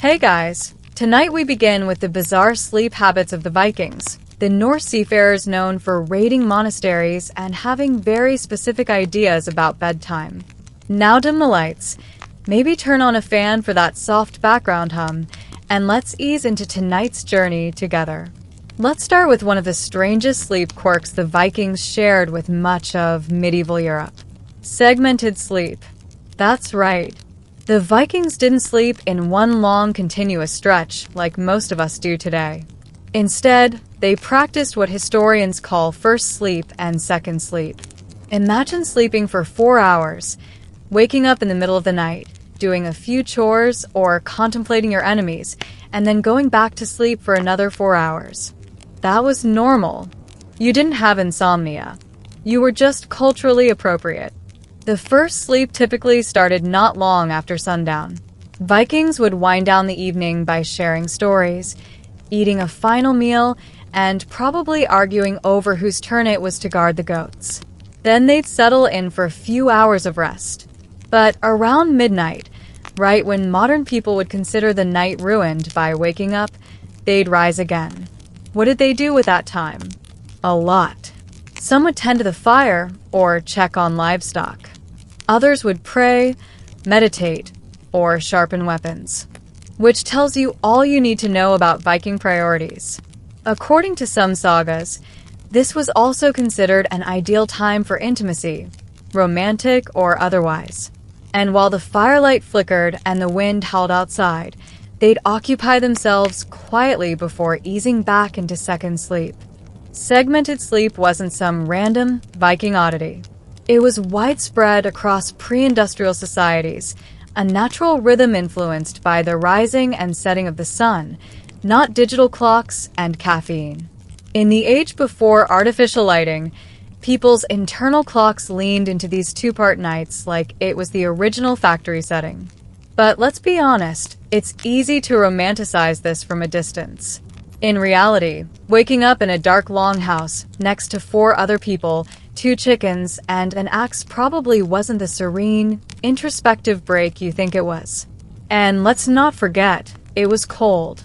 Hey guys! Tonight we begin with the bizarre sleep habits of the Vikings, the Norse seafarers known for raiding monasteries and having very specific ideas about bedtime. Now dim the lights, maybe turn on a fan for that soft background hum, and let's ease into tonight's journey together. Let's start with one of the strangest sleep quirks the Vikings shared with much of medieval Europe. Segmented sleep. That's right. The Vikings didn't sleep in one long continuous stretch like most of us do today. Instead, they practiced what historians call first sleep and second sleep. Imagine sleeping for 4 hours, waking up in the middle of the night, doing a few chores or contemplating your enemies, and then going back to sleep for another 4 hours. That was normal. You didn't have insomnia. You were just culturally appropriate. The first sleep typically started not long after sundown. Vikings would wind down the evening by sharing stories, eating a final meal, and probably arguing over whose turn it was to guard the goats. Then they'd settle in for a few hours of rest. But around midnight, right when modern people would consider the night ruined by waking up, they'd rise again. What did they do with that time? A lot. Some would tend to the fire or check on livestock. Others would pray, meditate, or sharpen weapons, which tells you all you need to know about Viking priorities. According to some sagas, this was also considered an ideal time for intimacy, romantic or otherwise. And while the firelight flickered and the wind howled outside, they'd occupy themselves quietly before easing back into second sleep. Segmented sleep wasn't some random Viking oddity. It was widespread across pre-industrial societies, a natural rhythm influenced by the rising and setting of the sun, not digital clocks and caffeine. In the age before artificial lighting, people's internal clocks leaned into these two-part nights like it was the original factory setting. But let's be honest, it's easy to romanticize this from a distance. In reality, waking up in a dark longhouse next to 4 other people, 2 chickens, and an axe probably wasn't the serene, introspective break you think it was. And let's not forget, it was cold.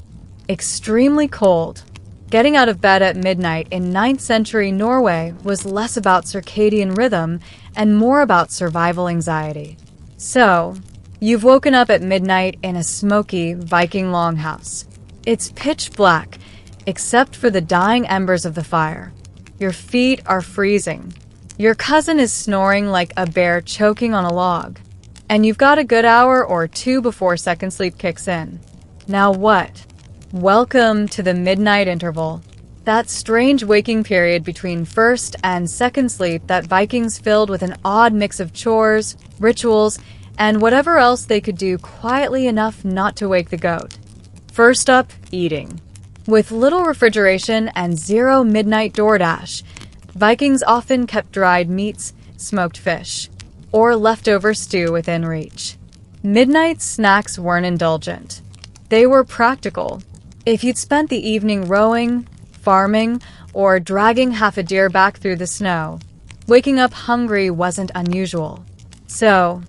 Extremely cold. Getting out of bed at midnight in 9th century Norway was less about circadian rhythm and more about survival anxiety. So, you've woken up at midnight in a smoky Viking longhouse. It's pitch black, except for the dying embers of the fire. Your feet are freezing. Your cousin is snoring like a bear choking on a log. And you've got a good hour or 2 before second sleep kicks in. Now what? Welcome to the midnight interval. That strange waking period between first and second sleep that Vikings filled with an odd mix of chores, rituals, and whatever else they could do quietly enough not to wake the goat. First up, eating. With little refrigeration and 0 midnight DoorDash, Vikings often kept dried meats, smoked fish, or leftover stew within reach. Midnight snacks weren't indulgent. They were practical. If you'd spent the evening rowing, farming, or dragging half a deer back through the snow, waking up hungry wasn't unusual. So,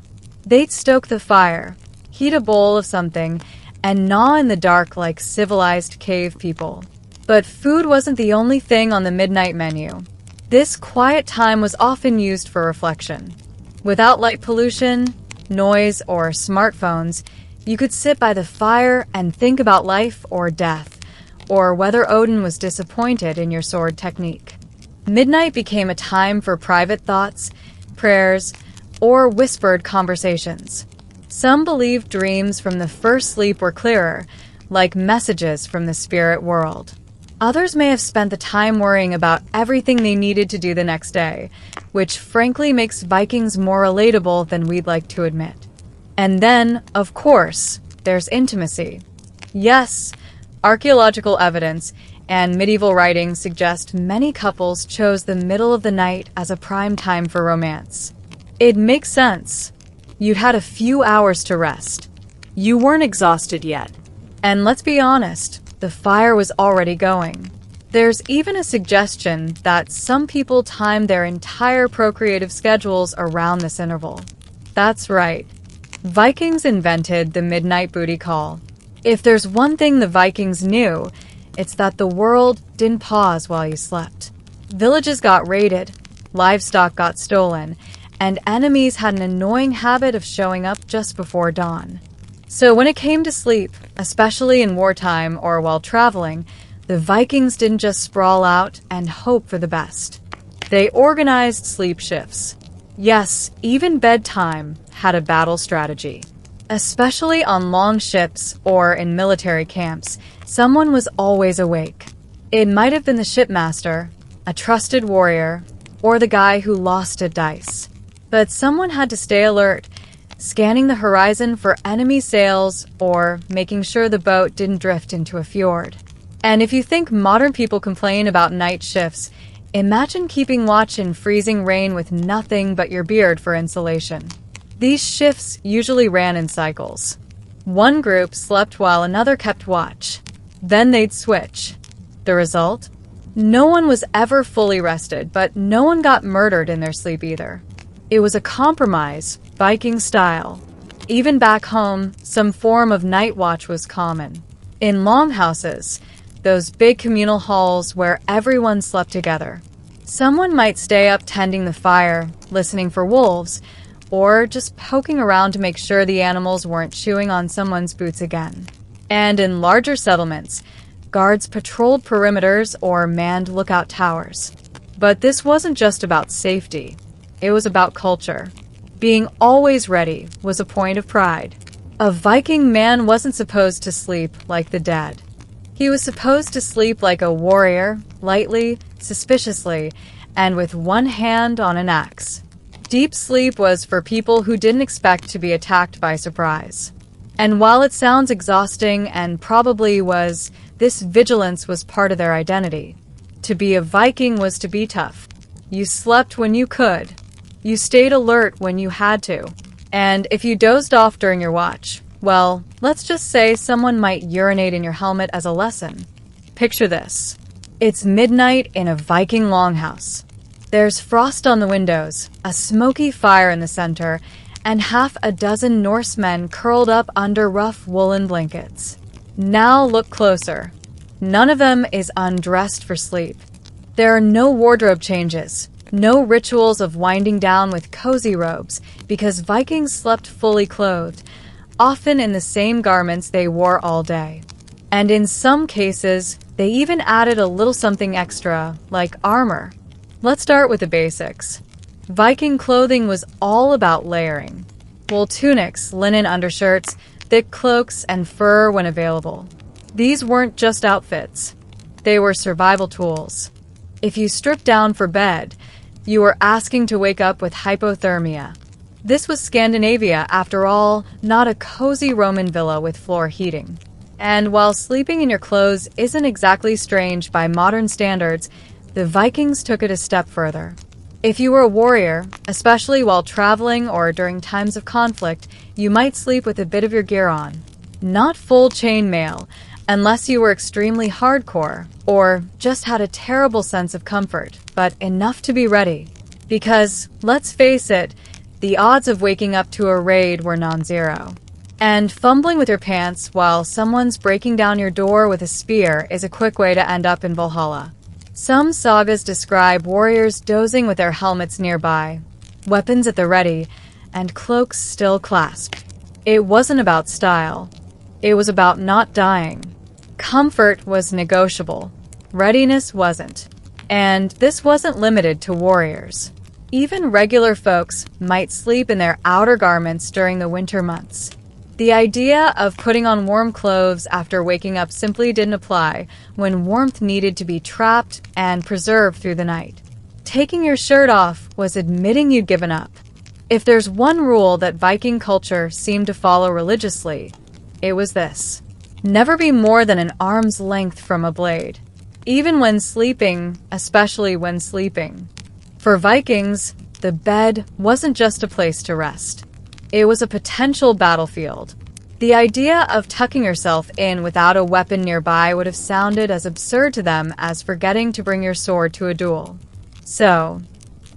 they'd stoke the fire, heat a bowl of something, and gnaw in the dark like civilized cave people. But food wasn't the only thing on the midnight menu. This quiet time was often used for reflection. Without light pollution, noise, or smartphones, you could sit by the fire and think about life or death, or whether Odin was disappointed in your sword technique. Midnight became a time for private thoughts, prayers, or whispered conversations. Some believed dreams from the first sleep were clearer, like messages from the spirit world. Others may have spent the time worrying about everything they needed to do the next day, which frankly makes Vikings more relatable than we'd like to admit. And then, of course, there's intimacy. Yes, archaeological evidence and medieval writings suggest many couples chose the middle of the night as a prime time for romance. It makes sense. You'd had a few hours to rest. You weren't exhausted yet. And let's be honest, the fire was already going. There's even a suggestion that some people time their entire procreative schedules around this interval. That's right. Vikings invented the midnight booty call. If there's one thing the Vikings knew, it's that the world didn't pause while you slept. Villages got raided, livestock got stolen, and enemies had an annoying habit of showing up just before dawn. So when it came to sleep, especially in wartime or while traveling, the Vikings didn't just sprawl out and hope for the best. They organized sleep shifts. Yes, even bedtime had a battle strategy. Especially on long ships or in military camps, someone was always awake. It might have been the shipmaster, a trusted warrior, or the guy who lost at dice. But someone had to stay alert, scanning the horizon for enemy sails or making sure the boat didn't drift into a fjord. And if you think modern people complain about night shifts, imagine keeping watch in freezing rain with nothing but your beard for insulation. These shifts usually ran in cycles. One group slept while another kept watch. Then they'd switch. The result? No one was ever fully rested, but no one got murdered in their sleep either. It was a compromise, Viking style. Even back home, some form of night watch was common. In longhouses, those big communal halls where everyone slept together, someone might stay up tending the fire, listening for wolves, or just poking around to make sure the animals weren't chewing on someone's boots again. And in larger settlements, guards patrolled perimeters or manned lookout towers. But this wasn't just about safety. It was about culture. Being always ready was a point of pride. A Viking man wasn't supposed to sleep like the dead. He was supposed to sleep like a warrior, lightly, suspiciously, and with one hand on an axe. Deep sleep was for people who didn't expect to be attacked by surprise. And while it sounds exhausting and probably was, this vigilance was part of their identity. To be a Viking was to be tough. You slept when you could. You stayed alert when you had to. And if you dozed off during your watch, well, let's just say someone might urinate in your helmet as a lesson. Picture this. It's midnight in a Viking longhouse. There's frost on the windows, a smoky fire in the center, and half a dozen Norsemen curled up under rough woolen blankets. Now look closer. None of them is undressed for sleep. There are no wardrobe changes, no rituals of winding down with cozy robes, because Vikings slept fully clothed, often in the same garments they wore all day. And in some cases, they even added a little something extra, like armor. Let's start with the basics. Viking clothing was all about layering. Wool tunics, linen undershirts, thick cloaks, and fur when available. These weren't just outfits. They were survival tools. If you stripped down for bed, you were asking to wake up with hypothermia. This was Scandinavia, after all, not a cozy Roman villa with floor heating. And while sleeping in your clothes isn't exactly strange by modern standards, the Vikings took it a step further. If you were a warrior, especially while traveling or during times of conflict, you might sleep with a bit of your gear on. Not full chainmail, unless you were extremely hardcore or just had a terrible sense of comfort, but enough to be ready. Because, let's face it, the odds of waking up to a raid were non-zero. And fumbling with your pants while someone's breaking down your door with a spear is a quick way to end up in Valhalla. Some sagas describe warriors dozing with their helmets nearby, weapons at the ready, and cloaks still clasped. It wasn't about style. It was about not dying. Comfort was negotiable. Readiness wasn't. And this wasn't limited to warriors. Even regular folks might sleep in their outer garments during the winter months. The idea of putting on warm clothes after waking up simply didn't apply when warmth needed to be trapped and preserved through the night. Taking your shirt off was admitting you'd given up. If there's one rule that Viking culture seemed to follow religiously, it was this: never be more than an arm's length from a blade, even when sleeping, especially when sleeping. For Vikings, the bed wasn't just a place to rest. It was a potential battlefield. The idea of tucking yourself in without a weapon nearby would have sounded as absurd to them as forgetting to bring your sword to a duel. So,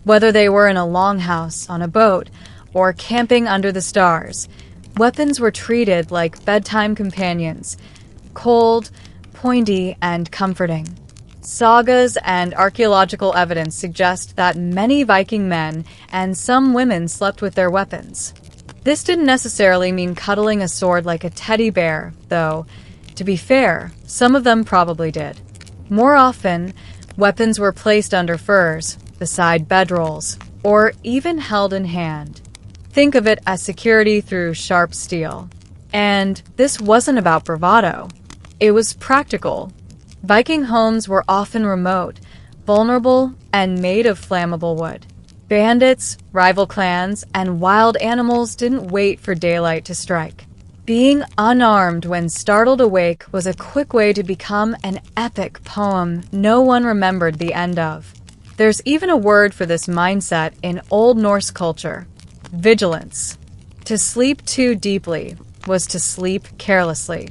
whether they were in a longhouse, on a boat, or camping under the stars, Weapons were treated like bedtime companions, cold, pointy, and comforting. Sagas and archaeological evidence suggest that many Viking men and some women slept with their weapons. This didn't necessarily mean cuddling a sword like a teddy bear, though, to be fair, some of them probably did. More often, weapons were placed under furs, beside bedrolls, or even held in hand. Think of it as security through sharp steel. And this wasn't about bravado. It was practical. Viking homes were often remote, vulnerable, and made of flammable wood. Bandits, rival clans, and wild animals didn't wait for daylight to strike. Being unarmed when startled awake was a quick way to become an epic poem no one remembered the end of. There's even a word for this mindset in Old Norse culture: vigilance. To sleep too deeply was to sleep carelessly.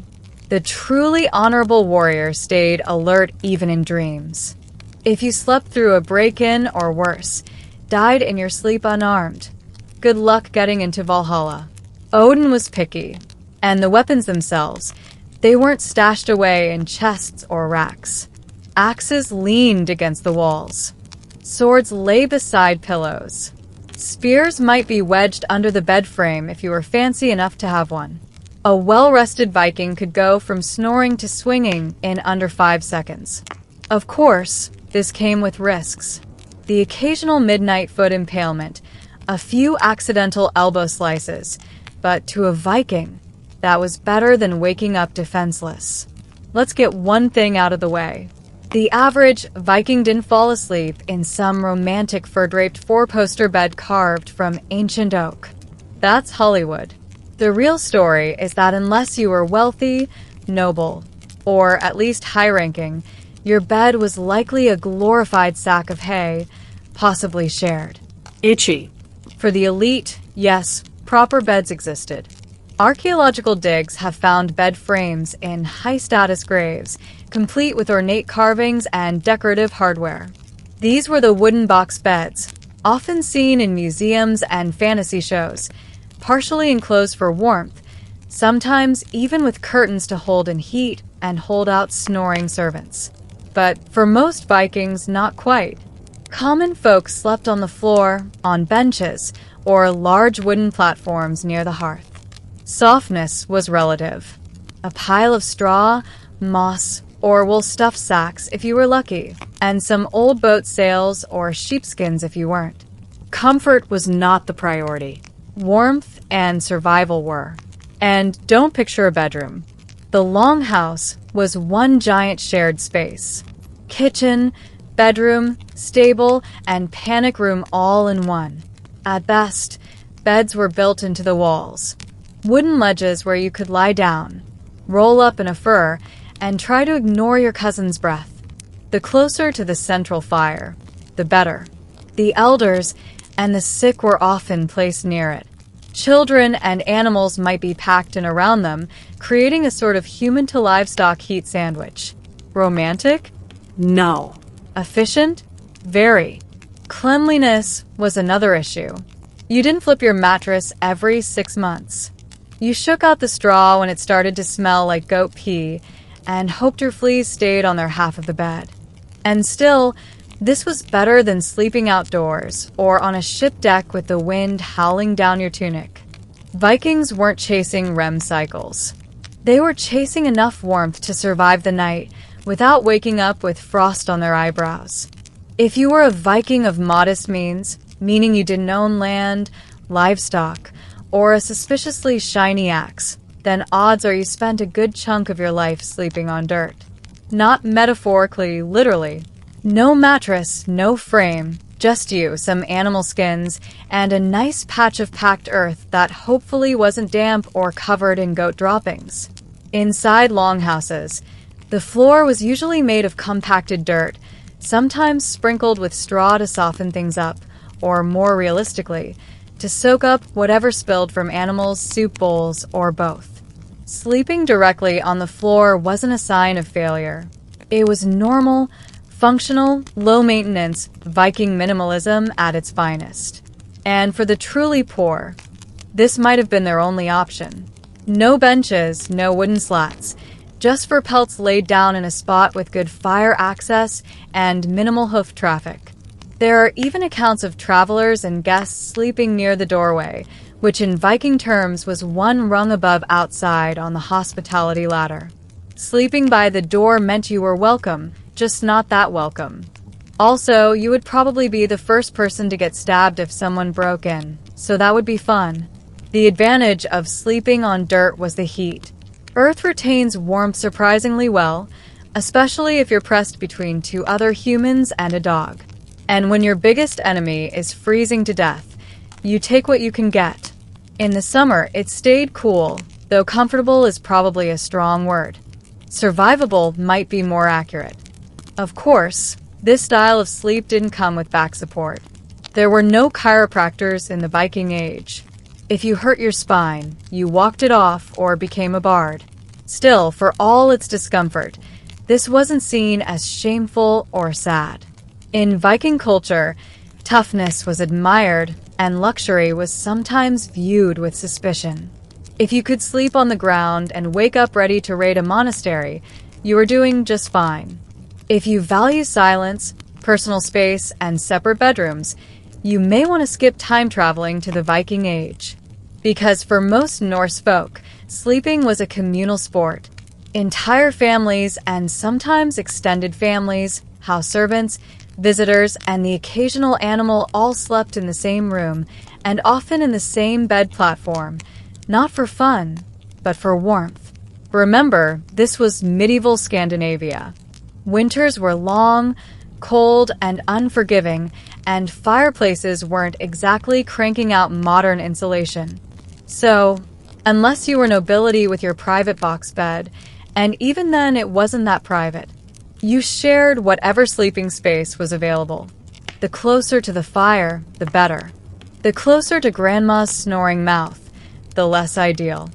The truly honorable warrior stayed alert even in dreams. If you slept through a break-in or worse, died in your sleep unarmed, good luck getting into Valhalla. Odin was picky, and the weapons themselves, they weren't stashed away in chests or racks. Axes leaned against the walls. Swords lay beside pillows. Spears might be wedged under the bed frame if you were fancy enough to have one. A well-rested Viking could go from snoring to swinging in under 5 seconds. Of course, this came with risks. The occasional midnight foot impalement, a few accidental elbow slices, but to a Viking, that was better than waking up defenseless. Let's get one thing out of the way. The average Viking didn't fall asleep in some romantic fur-draped four-poster bed carved from ancient oak. That's Hollywood. The real story is that unless you were wealthy, noble, or at least high-ranking, your bed was likely a glorified sack of hay, possibly shared. Itchy. For the elite, yes, proper beds existed. Archaeological digs have found bed frames in high-status graves, complete with ornate carvings and decorative hardware. These were the wooden box beds, often seen in museums and fantasy shows, partially enclosed for warmth, sometimes even with curtains to hold in heat and hold out snoring servants. But for most Vikings, not quite. Common folk slept on the floor, on benches, or large wooden platforms near the hearth. Softness was relative. A pile of straw, moss, or wool stuffed sacks if you were lucky, and some old boat sails or sheepskins if you weren't. Comfort was not the priority. Warmth and survival were. And don't picture a bedroom. The longhouse was one giant shared space. Kitchen, bedroom, stable, and panic room all in one. At best, beds were built into the walls. Wooden ledges where you could lie down, roll up in a fur, and try to ignore your cousin's breath. The closer to the central fire, the better. The elders and the sick were often placed near it. Children and animals might be packed in around them, creating a sort of human-to-livestock heat sandwich. Romantic? No. Efficient? Very. Cleanliness was another issue. You didn't flip your mattress every 6 months. You shook out the straw when it started to smell like goat pee and hoped your fleas stayed on their half of the bed. And still, this was better than sleeping outdoors or on a ship deck with the wind howling down your tunic. Vikings weren't chasing REM cycles. They were chasing enough warmth to survive the night without waking up with frost on their eyebrows. If you were a Viking of modest means, meaning you didn't own land, livestock, or a suspiciously shiny axe, then odds are you spent a good chunk of your life sleeping on dirt. Not metaphorically, literally. No mattress, no frame, just you, some animal skins, and a nice patch of packed earth that hopefully wasn't damp or covered in goat droppings. Inside longhouses, the floor was usually made of compacted dirt, sometimes sprinkled with straw to soften things up, or more realistically, to soak up whatever spilled from animals, soup bowls, or both. Sleeping directly on the floor wasn't a sign of failure. It was normal, functional, low-maintenance Viking minimalism at its finest. And for the truly poor, This might have been their only option. No benches, no wooden slats, just fur pelts laid down in a spot with good fire access and minimal hoof traffic. There are even accounts of travelers and guests sleeping near the doorway, which in Viking terms was one rung above outside on the hospitality ladder. Sleeping by the door meant you were welcome, just not that welcome. Also, you would probably be the first person to get stabbed if someone broke in, so that would be fun. The advantage of sleeping on dirt was the heat. Earth retains warmth surprisingly well, especially if you're pressed between two other humans and a dog. And when your biggest enemy is freezing to death, you take what you can get. In the summer, it stayed cool, though comfortable is probably a strong word. Survivable might be more accurate. Of course, this style of sleep didn't come with back support. There were no chiropractors in the Viking Age. If you hurt your spine, you walked it off or became a bard. Still, for all its discomfort, this wasn't seen as shameful or sad. In Viking culture, toughness was admired and luxury was sometimes viewed with suspicion. If you could sleep on the ground and wake up ready to raid a monastery, you were doing just fine. If you value silence, personal space, and separate bedrooms, you may want to skip time traveling to the Viking Age. Because for most Norse folk, sleeping was a communal sport. Entire families and sometimes extended families, house servants, visitors, and the occasional animal all slept in the same room and often in the same bed platform, not for fun, but for warmth. Remember, this was medieval Scandinavia. Winters were long, cold, and unforgiving, and fireplaces weren't exactly cranking out modern insulation. So, unless you were nobility with your private box bed, and even then it wasn't that private, you shared whatever sleeping space was available. The closer to the fire, the better. The closer to grandma's snoring mouth, the less ideal.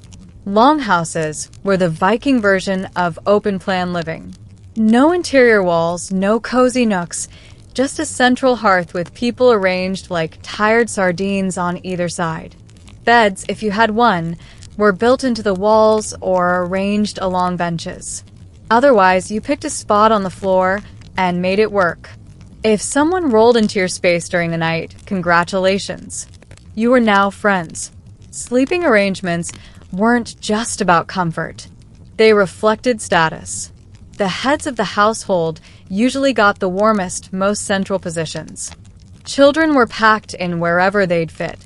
Longhouses were the Viking version of open-plan living. No interior walls, no cozy nooks, just a central hearth with people arranged like tired sardines on either side. Beds, if you had one, were built into the walls or arranged along benches. Otherwise, you picked a spot on the floor and made it work. If someone rolled into your space during the night, congratulations. You were now friends. Sleeping arrangements weren't just about comfort. They reflected status. The heads of the household usually got the warmest, most central positions. Children were packed in wherever they'd fit.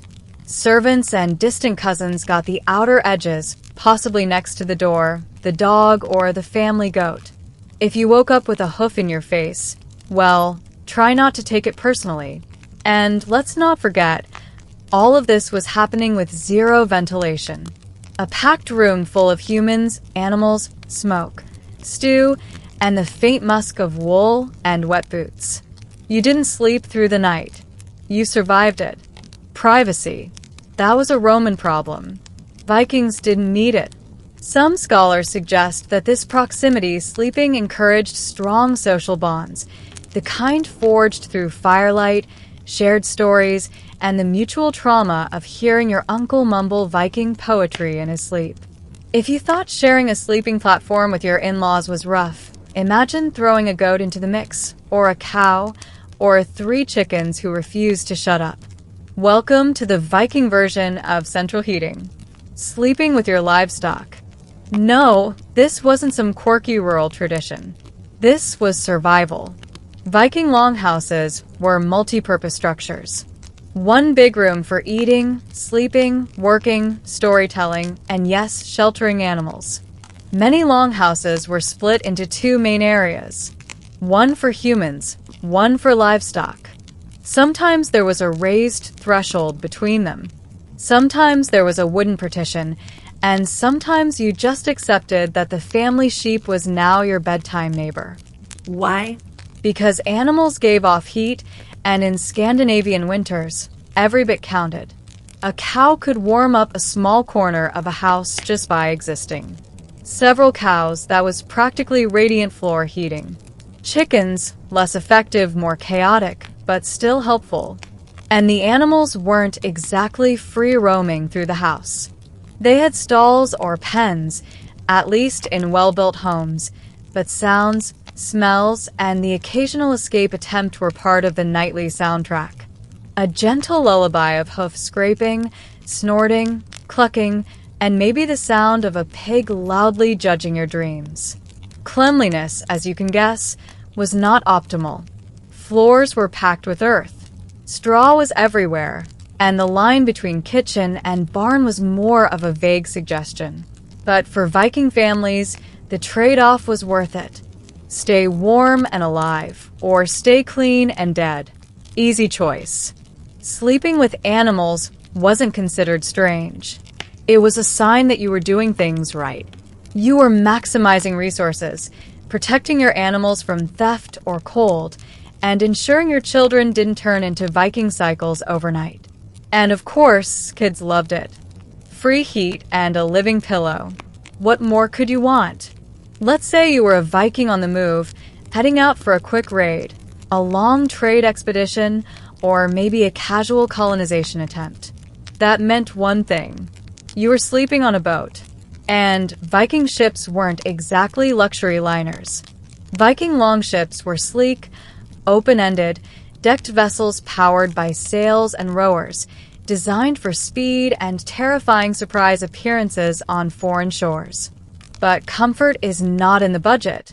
Servants and distant cousins got the outer edges, possibly next to the door, the dog, or the family goat. If you woke up with a hoof in your face, well, try not to take it personally. And let's not forget, all of this was happening with zero ventilation. A packed room full of humans, animals, smoke, stew, and the faint musk of wool and wet boots. You didn't sleep through the night. You survived it. Privacy. That was a Roman problem. Vikings didn't need it. Some scholars suggest that this proximity sleeping encouraged strong social bonds, the kind forged through firelight, shared stories, and the mutual trauma of hearing your uncle mumble Viking poetry in his sleep. If you thought sharing a sleeping platform with your in-laws was rough, imagine throwing a goat into the mix, or a cow, or 3 chickens who refused to shut up. Welcome to the Viking version of central heating. Sleeping with your livestock. No, this wasn't some quirky rural tradition. This was survival. Viking longhouses were multi-purpose structures. One big room for eating, sleeping, working, storytelling, and yes, sheltering animals. Many longhouses were split into 2 main areas. One for humans, one for livestock. Sometimes there was a raised threshold between them. Sometimes there was a wooden partition, and sometimes you just accepted that the family sheep was now your bedtime neighbor. Why? Because animals gave off heat, and in Scandinavian winters, every bit counted. A cow could warm up a small corner of a house just by existing. Several cows, that was practically radiant floor heating. Chickens, less effective, more chaotic, but still helpful. And the animals weren't exactly free roaming through the house. They had stalls or pens, at least in well-built homes, but sounds, smells, and the occasional escape attempt were part of the nightly soundtrack. A gentle lullaby of hoof scraping, snorting, clucking, and maybe the sound of a pig loudly judging your dreams. Cleanliness, as you can guess, was not optimal. Floors were packed with earth. Straw was everywhere, and the line between kitchen and barn was more of a vague suggestion. But for Viking families, the trade-off was worth it. Stay warm and alive, or stay clean and dead. Easy choice. Sleeping with animals wasn't considered strange. It was a sign that you were doing things right. You were maximizing resources, protecting your animals from theft or cold, and ensuring your children didn't turn into Viking cycles overnight. And of course, kids loved it. Free heat and a living pillow. What more could you want? Let's say you were a Viking on the move, heading out for a quick raid, a long trade expedition, or maybe a casual colonization attempt. That meant one thing. You were sleeping on a boat. And Viking ships weren't exactly luxury liners. Viking longships were sleek, open-ended, decked vessels powered by sails and rowers, designed for speed and terrifying surprise appearances on foreign shores. But comfort is not in the budget.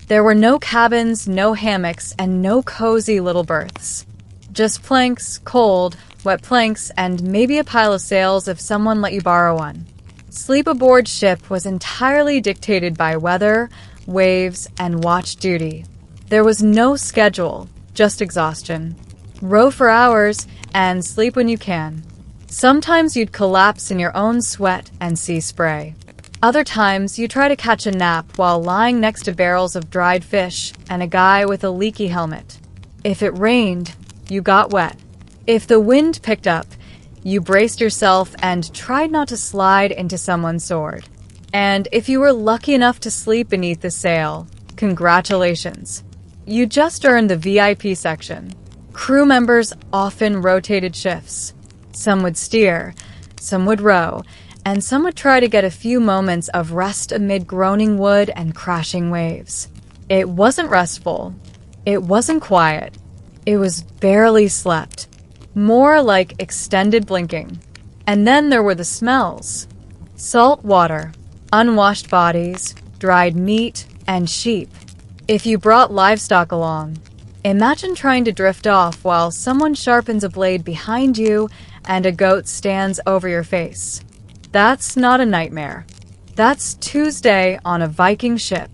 There were no cabins, no hammocks, and no cozy little berths. Just planks, cold, wet planks, and maybe a pile of sails if someone let you borrow one. Sleep aboard ship was entirely dictated by weather, waves, and watch duty. There was no schedule, just exhaustion. Row for hours and sleep when you can. Sometimes you'd collapse in your own sweat and sea spray. Other times you try to catch a nap while lying next to barrels of dried fish and a guy with a leaky helmet. If it rained, you got wet. If the wind picked up, you braced yourself and tried not to slide into someone's sword. And if you were lucky enough to sleep beneath the sail, congratulations. You just earned the VIP section. Crew members often rotated shifts. Some would steer, some would row, and some would try to get a few moments of rest amid groaning wood and crashing waves. It wasn't restful. It wasn't quiet. It was barely slept. More like extended blinking. And then there were the smells. Salt water, unwashed bodies, dried meat, and sheep. If you brought livestock along, imagine trying to drift off while someone sharpens a blade behind you and a goat stands over your face. That's not a nightmare. That's Tuesday on a Viking ship.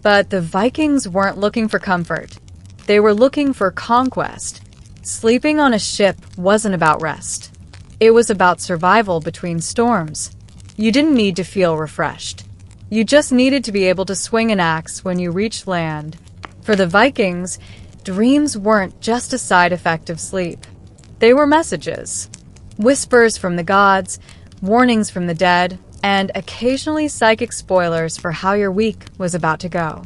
But the Vikings weren't looking for comfort. They were looking for conquest. Sleeping on a ship wasn't about rest. It was about survival between storms. You didn't need to feel refreshed. You just needed to be able to swing an axe when you reached land. For the Vikings, dreams weren't just a side effect of sleep. They were messages. Whispers from the gods, warnings from the dead, and occasionally psychic spoilers for how your week was about to go.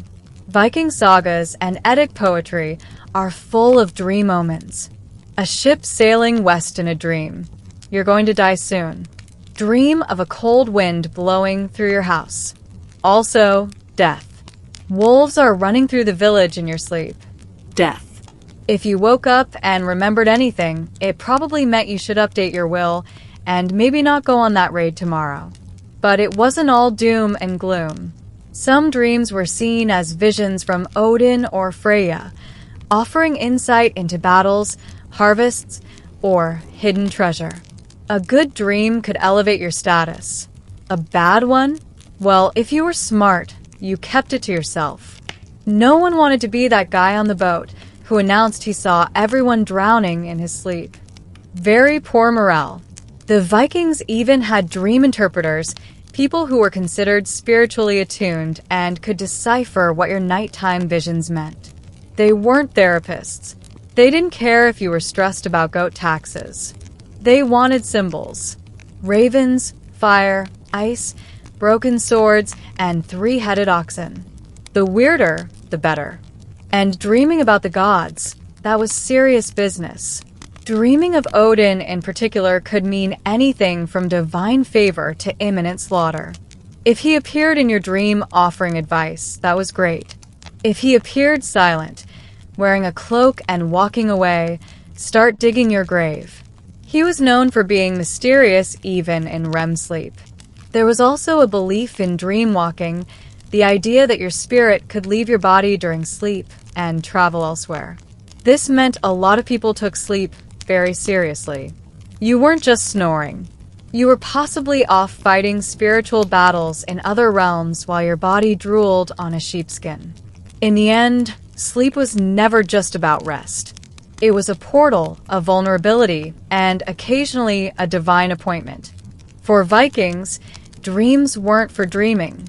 Viking sagas and Eddic poetry are full of dream omens. A ship sailing west in a dream. You're going to die soon. Dream of a cold wind blowing through your house. Also, death. Wolves are running through the village in your sleep. Death. If you woke up and remembered anything, it probably meant you should update your will and maybe not go on that raid tomorrow. But it wasn't all doom and gloom. Some dreams were seen as visions from Odin or Freya, offering insight into battles, harvests, or hidden treasure. A good dream could elevate your status. A bad one? Well, if you were smart, you kept it to yourself. No one wanted to be that guy on the boat who announced he saw everyone drowning in his sleep. Very poor morale. The Vikings even had dream interpreters, people who were considered spiritually attuned and could decipher what your nighttime visions meant. They weren't therapists. They didn't care if you were stressed about goat taxes. They wanted symbols. Ravens, fire, ice, broken swords, and three-headed oxen. The weirder, the better. And dreaming about the gods, that was serious business. Dreaming of Odin in particular could mean anything from divine favor to imminent slaughter. If he appeared in your dream offering advice, that was great. If he appeared silent, wearing a cloak and walking away, start digging your grave. He was known for being mysterious even in REM sleep. There was also a belief in dream walking, the idea that your spirit could leave your body during sleep and travel elsewhere. This meant a lot of people took sleep very seriously. You weren't just snoring. You were possibly off fighting spiritual battles in other realms while your body drooled on a sheepskin. In the end, sleep was never just about rest. It was a portal, a vulnerability, and occasionally a divine appointment. For Vikings, dreams weren't for dreaming.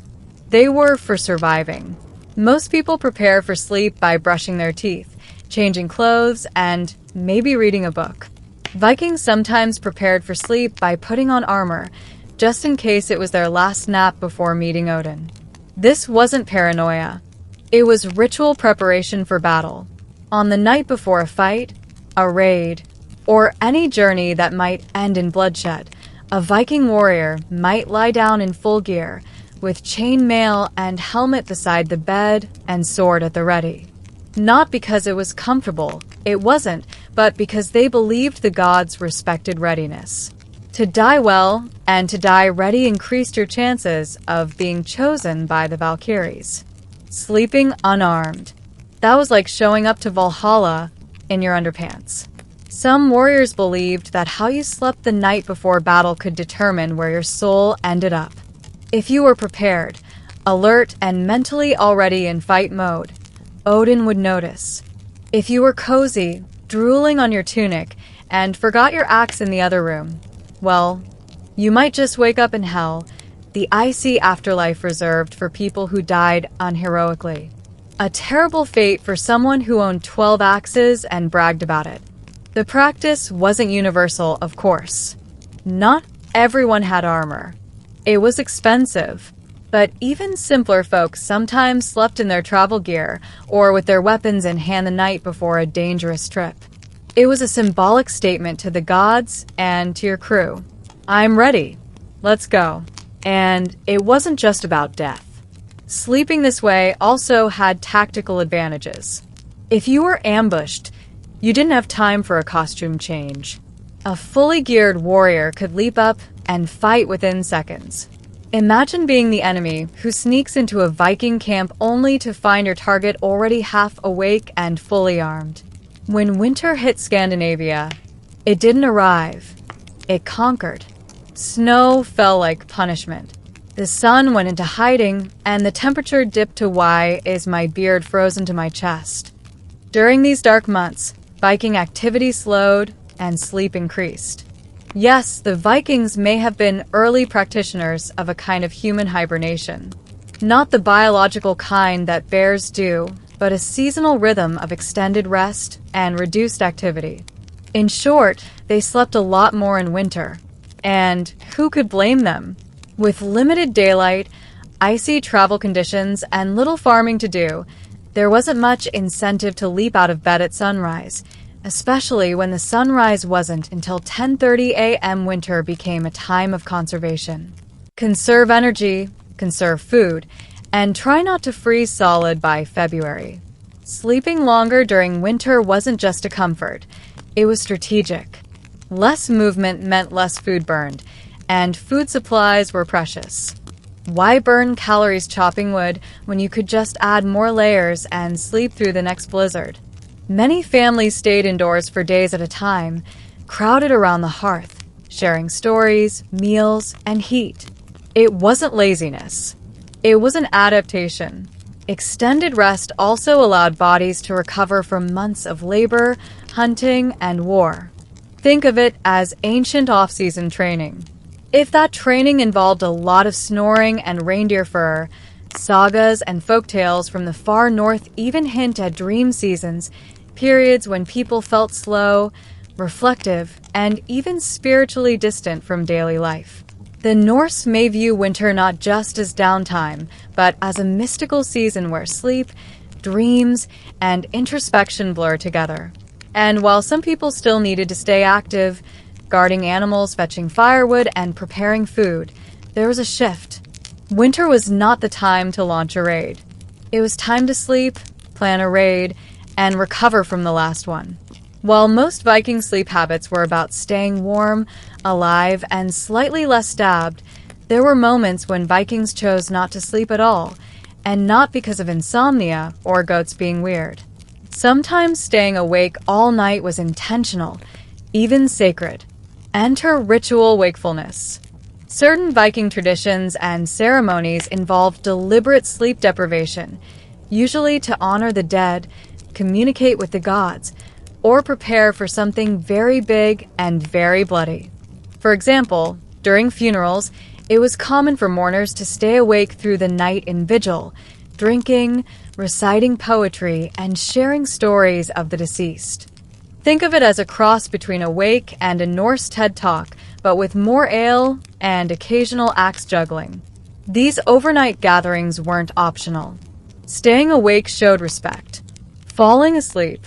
They were for surviving. Most people prepare for sleep by brushing their teeth, changing clothes, and maybe reading a book. Vikings sometimes prepared for sleep by putting on armor, just in case it was their last nap before meeting Odin. This wasn't paranoia. It was ritual preparation for battle. On the night before a fight, a raid, or any journey that might end in bloodshed, a Viking warrior might lie down in full gear, with chain mail and helmet beside the bed and sword at the ready. Not because it was comfortable, it wasn't, but because they believed the gods respected readiness. To die well and to die ready increased your chances of being chosen by the Valkyries. Sleeping unarmed. That was like showing up to Valhalla in your underpants. Some warriors believed that how you slept the night before battle could determine where your soul ended up. If you were prepared, alert, and mentally already in fight mode, Odin would notice. If you were cozy, drooling on your tunic, and forgot your axe in the other room, well, you might just wake up in hell, the icy afterlife reserved for people who died unheroically. A terrible fate for someone who owned 12 axes and bragged about it. The practice wasn't universal, of course. Not everyone had armor. It was expensive. But even simpler folks sometimes slept in their travel gear or with their weapons in hand the night before a dangerous trip. It was a symbolic statement to the gods and to your crew. I'm ready. Let's go. And it wasn't just about death. Sleeping this way also had tactical advantages. If you were ambushed, you didn't have time for a costume change. A fully geared warrior could leap up and fight within seconds. Imagine being the enemy who sneaks into a Viking camp only to find your target already half awake and fully armed. When winter hit Scandinavia, it didn't arrive. It conquered. Snow fell like punishment. The sun went into hiding, and the temperature dipped to why is my beard frozen to my chest. During these dark months, Viking activity slowed and sleep increased. Yes, the Vikings may have been early practitioners of a kind of human hibernation. Not the biological kind that bears do, but a seasonal rhythm of extended rest and reduced activity. In short, they slept a lot more in winter. And who could blame them? With limited daylight, icy travel conditions, and little farming to do, there wasn't much incentive to leap out of bed at sunrise, especially when the sunrise wasn't until 10:30 a.m. Winter became a time of conservation. Conserve energy, conserve food, and try not to freeze solid by February. Sleeping longer during winter wasn't just a comfort, it was strategic. Less movement meant less food burned, and food supplies were precious. Why burn calories chopping wood when you could just add more layers and sleep through the next blizzard? Many families stayed indoors for days at a time, crowded around the hearth, sharing stories, meals, and heat. It wasn't laziness. It was an adaptation. Extended rest also allowed bodies to recover from months of labor, hunting, and war. Think of it as ancient off-season training. If that training involved a lot of snoring and reindeer fur, sagas and folktales from the far north even hint at dream seasons, periods when people felt slow, reflective, and even spiritually distant from daily life. The Norse may view winter not just as downtime, but as a mystical season where sleep, dreams, and introspection blur together. And while some people still needed to stay active, guarding animals, fetching firewood, and preparing food, there was a shift. Winter was not the time to launch a raid. It was time to sleep, plan a raid, and recover from the last one. While most Viking sleep habits were about staying warm, alive, and slightly less stabbed, there were moments when Vikings chose not to sleep at all, and not because of insomnia or goats being weird. Sometimes staying awake all night was intentional, even sacred. Enter ritual wakefulness. Certain Viking traditions and ceremonies involve deliberate sleep deprivation, usually to honor the dead, communicate with the gods, or prepare for something very big and very bloody. For example, during funerals, it was common for mourners to stay awake through the night in vigil, drinking, reciting poetry, and sharing stories of the deceased. Think of it as a cross between a wake and a Norse TED Talk, but with more ale and occasional axe juggling. These overnight gatherings weren't optional. Staying awake showed respect. Falling asleep,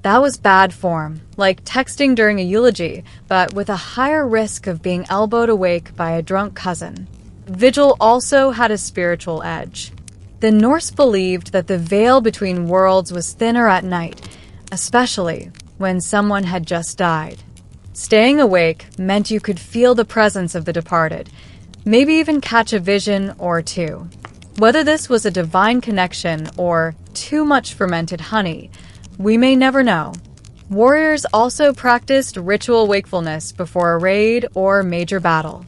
that was bad form, like texting during a eulogy, but with a higher risk of being elbowed awake by a drunk cousin. Vigil also had a spiritual edge. The Norse believed that the veil between worlds was thinner at night, especially when someone had just died. Staying awake meant you could feel the presence of the departed, maybe even catch a vision or two. Whether this was a divine connection or too much fermented honey, we may never know. Warriors also practiced ritual wakefulness before a raid or major battle.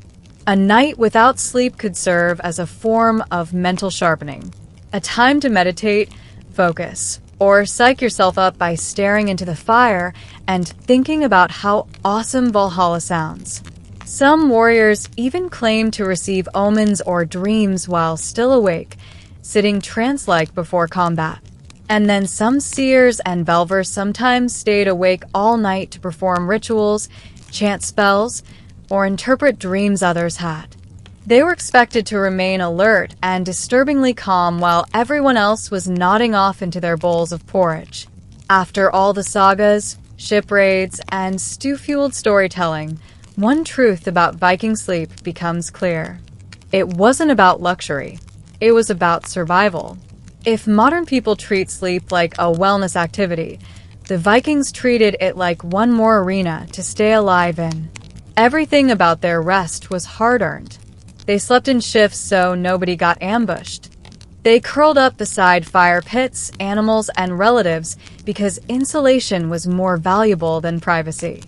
A night without sleep could serve as a form of mental sharpening, a time to meditate, focus, or psych yourself up by staring into the fire and thinking about how awesome Valhalla sounds. Some warriors even claimed to receive omens or dreams while still awake, sitting trance-like before combat. And then some seers and Velvers sometimes stayed awake all night to perform rituals, chant spells, or interpret dreams others had. They were expected to remain alert and disturbingly calm while everyone else was nodding off into their bowls of porridge. After all the sagas, ship raids, and stew-fueled storytelling, one truth about Viking sleep becomes clear. It wasn't about luxury. It was about survival. If modern people treat sleep like a wellness activity, the Vikings treated it like one more arena to stay alive in. Everything about their rest was hard-earned. They slept in shifts so nobody got ambushed. They curled up beside fire pits, animals, and relatives because insulation was more valuable than privacy.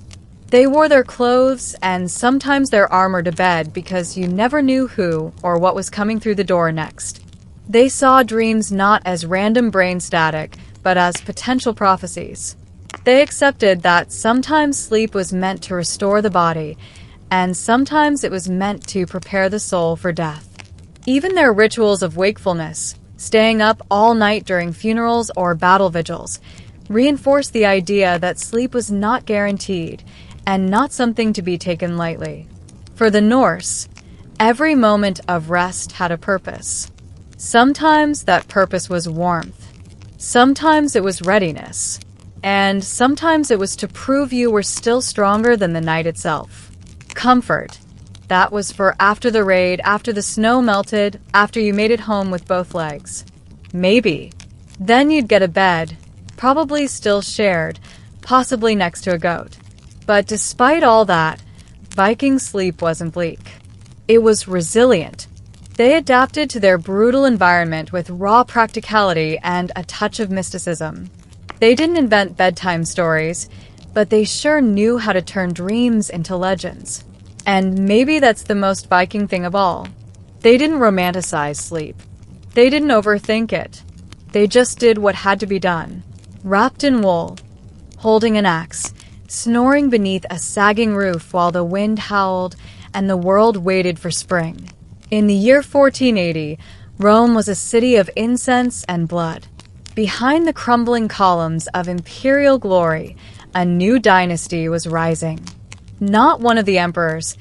They wore their clothes and sometimes their armor to bed because you never knew who or what was coming through the door next. They saw dreams not as random brain static, but as potential prophecies. They accepted that sometimes sleep was meant to restore the body, and sometimes it was meant to prepare the soul for death. Even their rituals of wakefulness, staying up all night during funerals or battle vigils, reinforced the idea that sleep was not guaranteed and not something to be taken lightly. For the Norse, every moment of rest had a purpose. Sometimes that purpose was warmth, sometimes it was readiness, and sometimes it was to prove you were still stronger than the night itself. Comfort, that was for after the raid, after the snow melted, after you made it home with both legs. Maybe. Then you'd get a bed, probably still shared, possibly next to a goat. But despite all that, Viking sleep wasn't bleak. It was resilient. They adapted to their brutal environment with raw practicality and a touch of mysticism. They didn't invent bedtime stories, but they sure knew how to turn dreams into legends. And maybe that's the most Viking thing of all. They didn't romanticize sleep. They didn't overthink it. They just did what had to be done. Wrapped in wool, holding an axe, snoring beneath a sagging roof while the wind howled and the world waited for spring. In the year 1480, Rome was a city of incense and blood. Behind the crumbling columns of imperial glory, a new dynasty was rising. Not one of the emperors,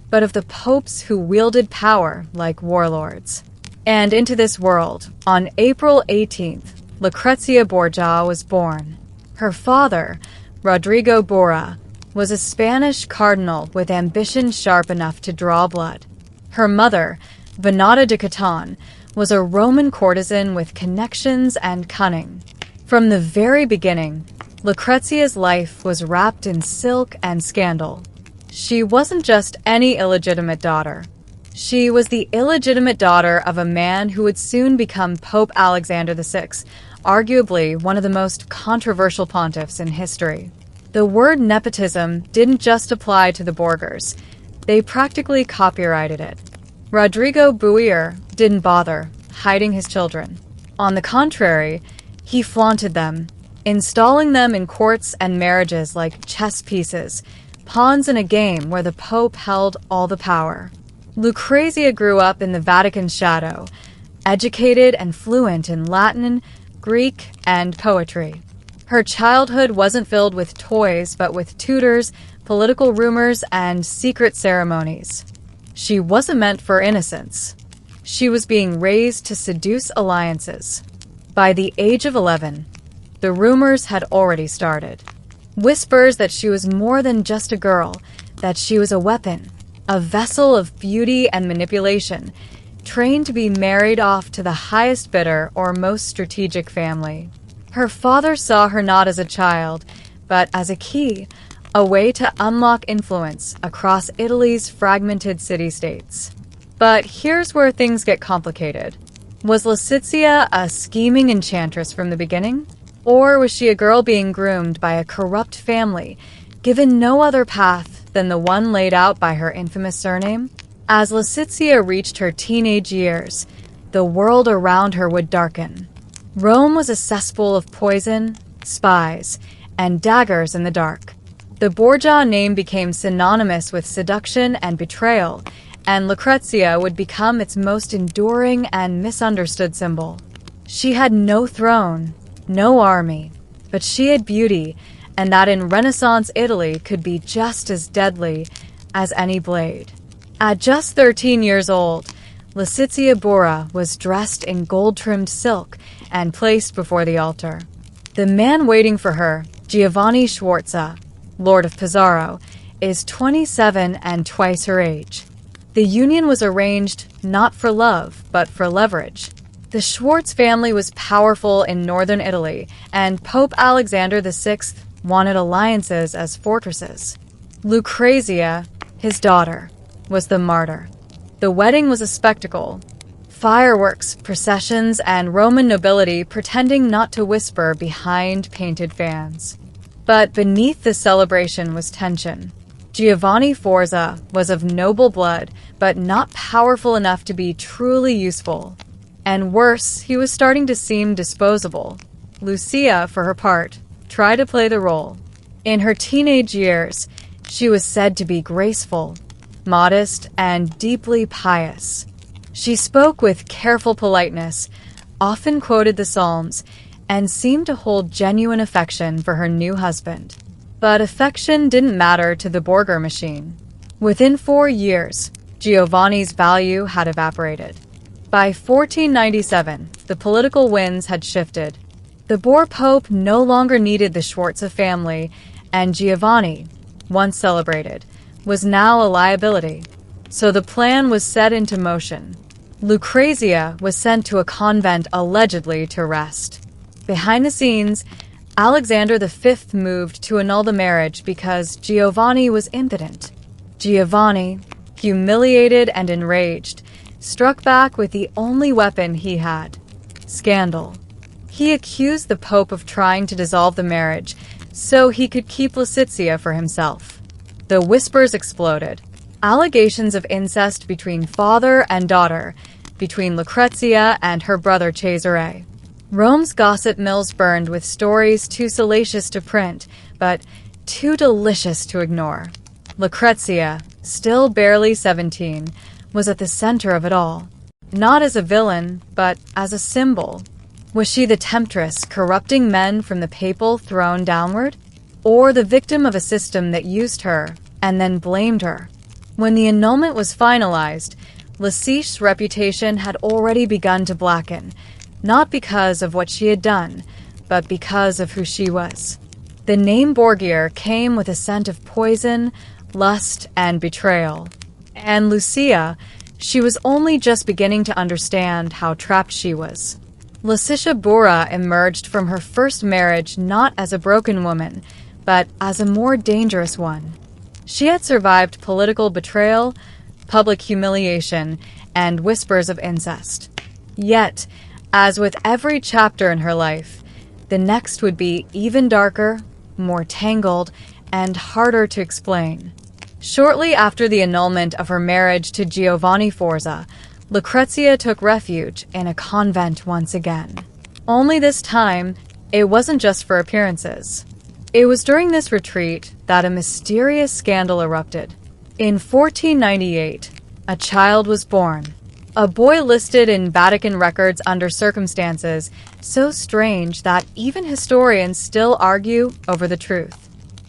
but of the popes who wielded power like warlords. And into this world, on April 18th, Lucrezia Borgia was born. Her father, Rodrigo Borja, was a Spanish cardinal with ambition sharp enough to draw blood. Her mother, Venata de Catan, was a Roman courtesan with connections and cunning. From the very beginning, Lucrezia's life was wrapped in silk and scandal. She wasn't just any illegitimate daughter. She was the illegitimate daughter of a man who would soon become Pope Alexander VI, arguably one of the most controversial pontiffs in history. The word nepotism didn't just apply to the Borgers. They practically copyrighted it. Rodrigo Borja didn't bother hiding his children. On the contrary, he flaunted them, installing them in courts and marriages like chess pieces, pawns in a game where the Pope held all the power. Lucrezia grew up in the Vatican's shadow, educated and fluent in Latin, Greek, and poetry. Her childhood wasn't filled with toys, but with tutors, political rumors, and secret ceremonies. She wasn't meant for innocence. She was being raised to seduce alliances. By the age of 11, the rumors had already started. Whispers that she was more than just a girl, that she was a weapon, a vessel of beauty and manipulation, trained to be married off to the highest bidder or most strategic family. Her father saw her not as a child, but as a key, a way to unlock influence across Italy's fragmented city-states. But here's where things get complicated. Was Letizia a scheming enchantress from the beginning? Or was she a girl being groomed by a corrupt family, given no other path than the one laid out by her infamous surname? As Letizia reached her teenage years, the world around her would darken. Rome was a cesspool of poison, spies, and daggers in the dark. The Borgia name became synonymous with seduction and betrayal, and Lucrezia would become its most enduring and misunderstood symbol. She had no throne, no army, but she had beauty, and that in Renaissance Italy could be just as deadly as any blade. At just 13 years old, Letizia Borja was dressed in gold-trimmed silk and placed before the altar. The man waiting for her, Giovanni Sforza, Lord of Pizarro, is 27 and twice her age. The union was arranged not for love, but for leverage. The Schwartz family was powerful in northern Italy, and Pope Alexander VI wanted alliances as fortresses. Lucrezia, his daughter, was the martyr. The wedding was a spectacle. Fireworks, processions, and Roman nobility pretending not to whisper behind painted fans. But beneath the celebration was tension. Giovanni Sforza was of noble blood, but not powerful enough to be truly useful. And worse, he was starting to seem disposable. Lucia, for her part, tried to play the role. In her teenage years, she was said to be graceful, modest, and deeply pious. She spoke with careful politeness, often quoted the Psalms, and seemed to hold genuine affection for her new husband. But affection didn't matter to the Borgia machine. Within 4 years, Giovanni's value had evaporated. By 1497, the political winds had shifted. The Boer Pope no longer needed the Sforza family, and Giovanni, once celebrated, was now a liability. So the plan was set into motion. Lucrezia was sent to a convent allegedly to rest. Behind the scenes, Alexander V moved to annul the marriage because Giovanni was impotent. Giovanni, humiliated and enraged, struck back with the only weapon he had: scandal. He accused the Pope of trying to dissolve the marriage so he could keep Letizia for himself. The whispers exploded. Allegations of incest between father and daughter, between Lucrezia and her brother Cesare. Rome's gossip mills burned with stories too salacious to print, but too delicious to ignore. Lucrezia, still barely 17, was at the center of it all. Not as a villain, but as a symbol. Was she the temptress corrupting men from the papal throne downward? Or the victim of a system that used her and then blamed her? When the annulment was finalized, Leciche's reputation had already begun to blacken, not because of what she had done, but because of who she was. The name Borgir came with a scent of poison, lust, and betrayal. And Lucia, she was only just beginning to understand how trapped she was. Letitia Bura emerged from her first marriage not as a broken woman, but as a more dangerous one. She had survived political betrayal, public humiliation, and whispers of incest. Yet, as with every chapter in her life, the next would be even darker, more tangled, and harder to explain. Shortly after the annulment of her marriage to Giovanni Forza, Lucrezia took refuge in a convent once again. Only this time, it wasn't just for appearances. It was during this retreat that a mysterious scandal erupted. In 1498, a child was born, a boy listed in Vatican records under circumstances so strange that even historians still argue over the truth.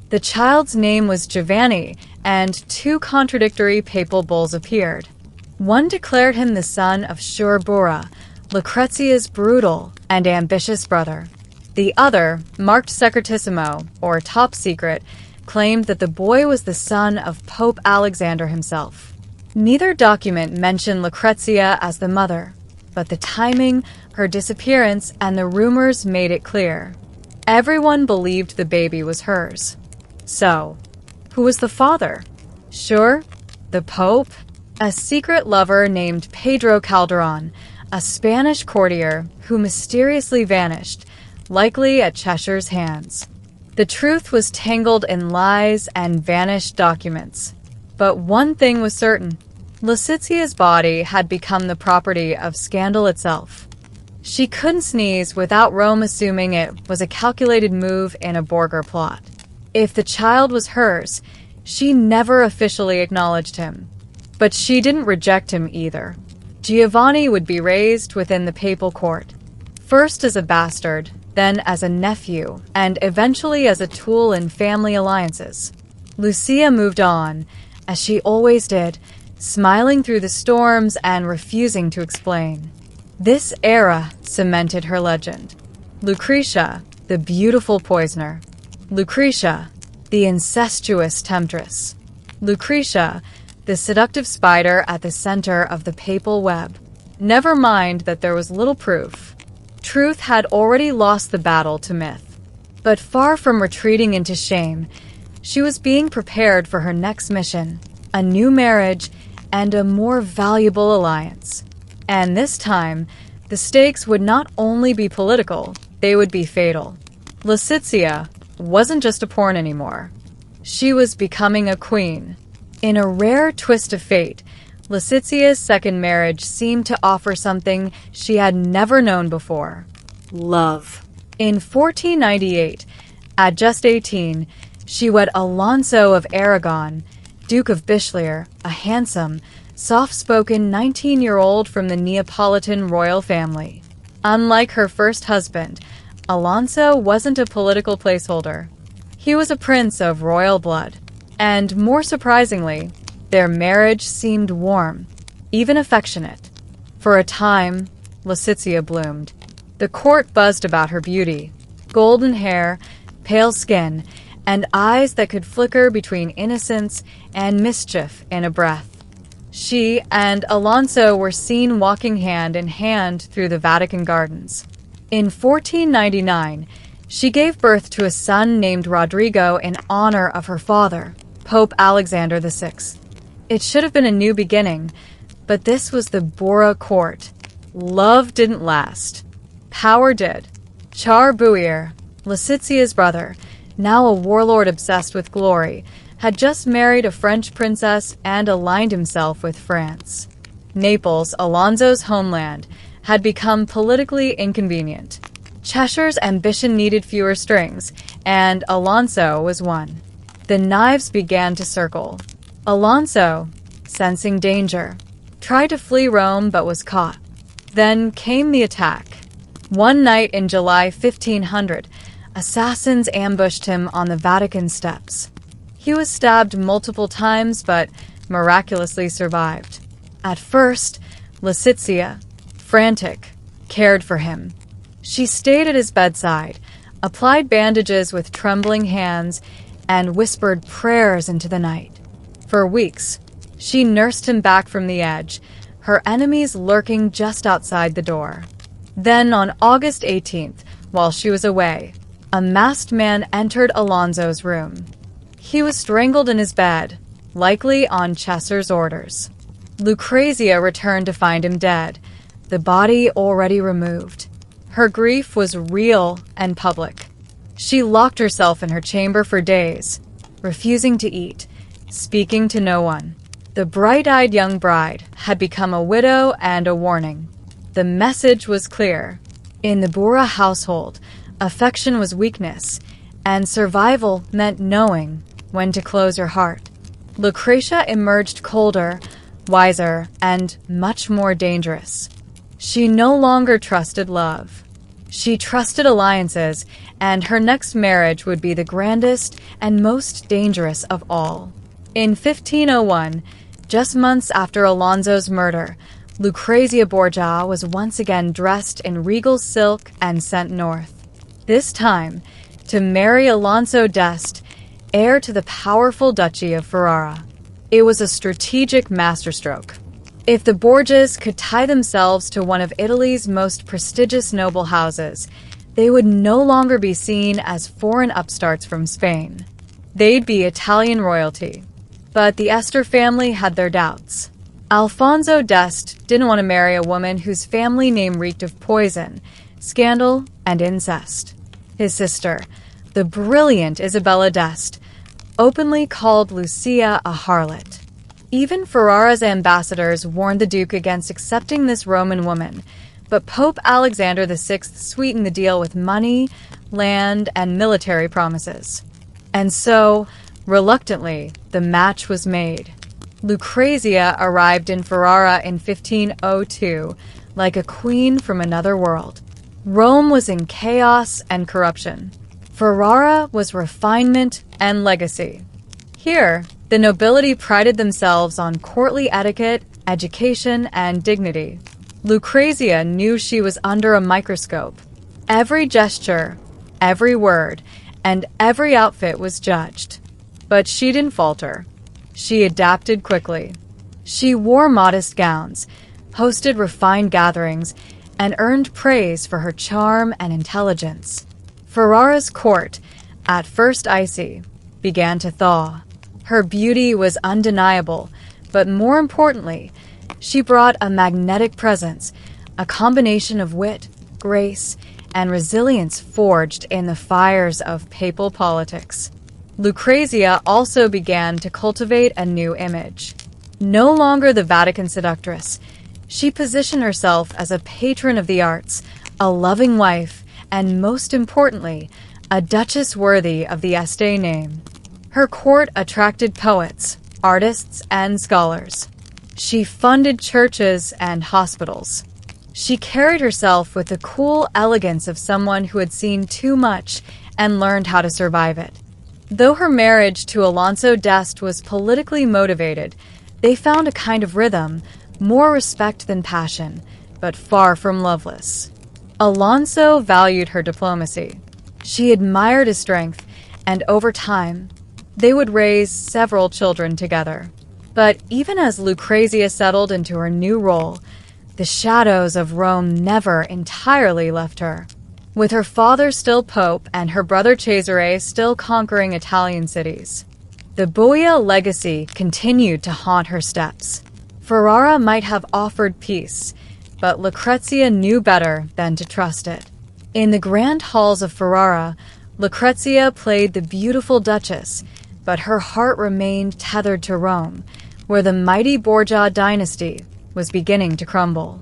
The child's name was Giovanni, and two contradictory papal bulls appeared. One declared him the son of Sure Bura, Lucrezia's brutal and ambitious brother. The other, marked Secretissimo, or top secret, claimed that the boy was the son of Pope Alexander himself. Neither document mentioned Lucrezia as the mother, but the timing, her disappearance, and the rumors made it clear. Everyone believed the baby was hers. So, who was the father? Sure, the Pope? A secret lover named Pedro Calderon, a Spanish courtier who mysteriously vanished, likely at Cheshire's hands. The truth was tangled in lies and vanished documents. But one thing was certain. Letitia's body had become the property of scandal itself. She couldn't sneeze without Rome assuming it was a calculated move in a Borgir plot. If the child was hers, she never officially acknowledged him. But she didn't reject him either. Giovanni would be raised within the papal court, first as a bastard, then as a nephew, and eventually as a tool in family alliances. Lucia moved on, as she always did, smiling through the storms and refusing to explain. This era cemented her legend. Lucretia, the beautiful poisoner. Lucretia, the incestuous temptress. Lucretia, the seductive spider at the center of the papal web. Never mind that there was little proof. Truth had already lost the battle to myth. But far from retreating into shame, she was being prepared for her next mission, a new marriage, and a more valuable alliance. And this time, the stakes would not only be political, they would be fatal. Letitia wasn't just a pawn anymore. She was becoming a queen. In a rare twist of fate, Letitia's second marriage seemed to offer something she had never known before: love. In 1498, at just 18, she wed Alonso of Aragon, Duke of Bischofszell, a handsome, soft-spoken 19-year-old from the Neapolitan royal family. Unlike her first husband, Alonso wasn't a political placeholder. He was a prince of royal blood. And more surprisingly, their marriage seemed warm, even affectionate. For a time, Letitia bloomed. The court buzzed about her beauty: golden hair, pale skin, and eyes that could flicker between innocence and mischief in a breath. She and Alonso were seen walking hand in hand through the Vatican gardens. In 1499, she gave birth to a son named Rodrigo in honor of her father, Pope Alexander VI. It should have been a new beginning, but this was the Bora court. Love didn't last. Power did. Char Buir, Letitia's brother, now a warlord obsessed with glory, had just married a French princess and aligned himself with France. Naples, Alonso's homeland, had become politically inconvenient. Cheshire's ambition needed fewer strings, and Alonso was one. The knives began to circle. Alonso, sensing danger, tried to flee Rome but was caught. Then came the attack. One night in July 1500, assassins ambushed him on the Vatican steps. He was stabbed multiple times but miraculously survived. At first, Letitia, frantic, cared for him. She stayed at his bedside, applied bandages with trembling hands, and whispered prayers into the night. For weeks, she nursed him back from the edge, her enemies lurking just outside the door. Then, on August 18th, while she was away, a masked man entered Alonso's room. He was strangled in his bed, likely on Chesser's orders. Lucrezia returned to find him dead, the body already removed. Her grief was real and public. She locked herself in her chamber for days, refusing to eat, speaking to no one. The bright-eyed young bride had become a widow and a warning. The message was clear. In the Bura household, affection was weakness, and survival meant knowing when to close your heart. Lucretia emerged colder, wiser, and much more dangerous. She no longer trusted love. She trusted alliances, and her next marriage would be the grandest and most dangerous of all. In 1501, just months after Alonso's murder, Lucrezia Borgia was once again dressed in regal silk and sent north. This time, to marry Alonso d'Este, heir to the powerful Duchy of Ferrara. It was a strategic masterstroke. If the Borgias could tie themselves to one of Italy's most prestigious noble houses, they would no longer be seen as foreign upstarts from Spain. They'd be Italian royalty. But the Este family had their doubts. Alfonso d'Este didn't want to marry a woman whose family name reeked of poison, scandal, and incest. His sister, the brilliant Isabella d'Este, openly called Lucia a harlot. Even Ferrara's ambassadors warned the Duke against accepting this Roman woman, but Pope Alexander VI sweetened the deal with money, land, and military promises. And so, reluctantly, the match was made. Lucrezia arrived in Ferrara in 1502, like a queen from another world. Rome was in chaos and corruption. Ferrara was refinement and legacy. Here, the nobility prided themselves on courtly etiquette, education, and dignity. Lucrezia knew she was under a microscope. Every gesture, every word, and every outfit was judged. But she didn't falter. She adapted quickly. She wore modest gowns, hosted refined gatherings, and earned praise for her charm and intelligence. Ferrara's court, at first icy, began to thaw. Her beauty was undeniable, but more importantly, she brought a magnetic presence, a combination of wit, grace, and resilience forged in the fires of papal politics. Lucrezia also began to cultivate a new image. No longer the Vatican seductress, she positioned herself as a patron of the arts, a loving wife, and most importantly, a duchess worthy of the Este name. Her court attracted poets, artists, and scholars. She funded churches and hospitals. She carried herself with the cool elegance of someone who had seen too much and learned how to survive it. Though her marriage to Alonso d'Este was politically motivated, they found a kind of rhythm, more respect than passion, but far from loveless. Alonso valued her diplomacy. She admired his strength, and over time, they would raise several children together. But even as Lucrezia settled into her new role, the shadows of Rome never entirely left her. With her father still pope and her brother Cesare still conquering Italian cities, the Boia legacy continued to haunt her steps. Ferrara might have offered peace, but Lucrezia knew better than to trust it. In the grand halls of Ferrara, Lucrezia played the beautiful duchess, but her heart remained tethered to Rome, where the mighty Borgia dynasty was beginning to crumble.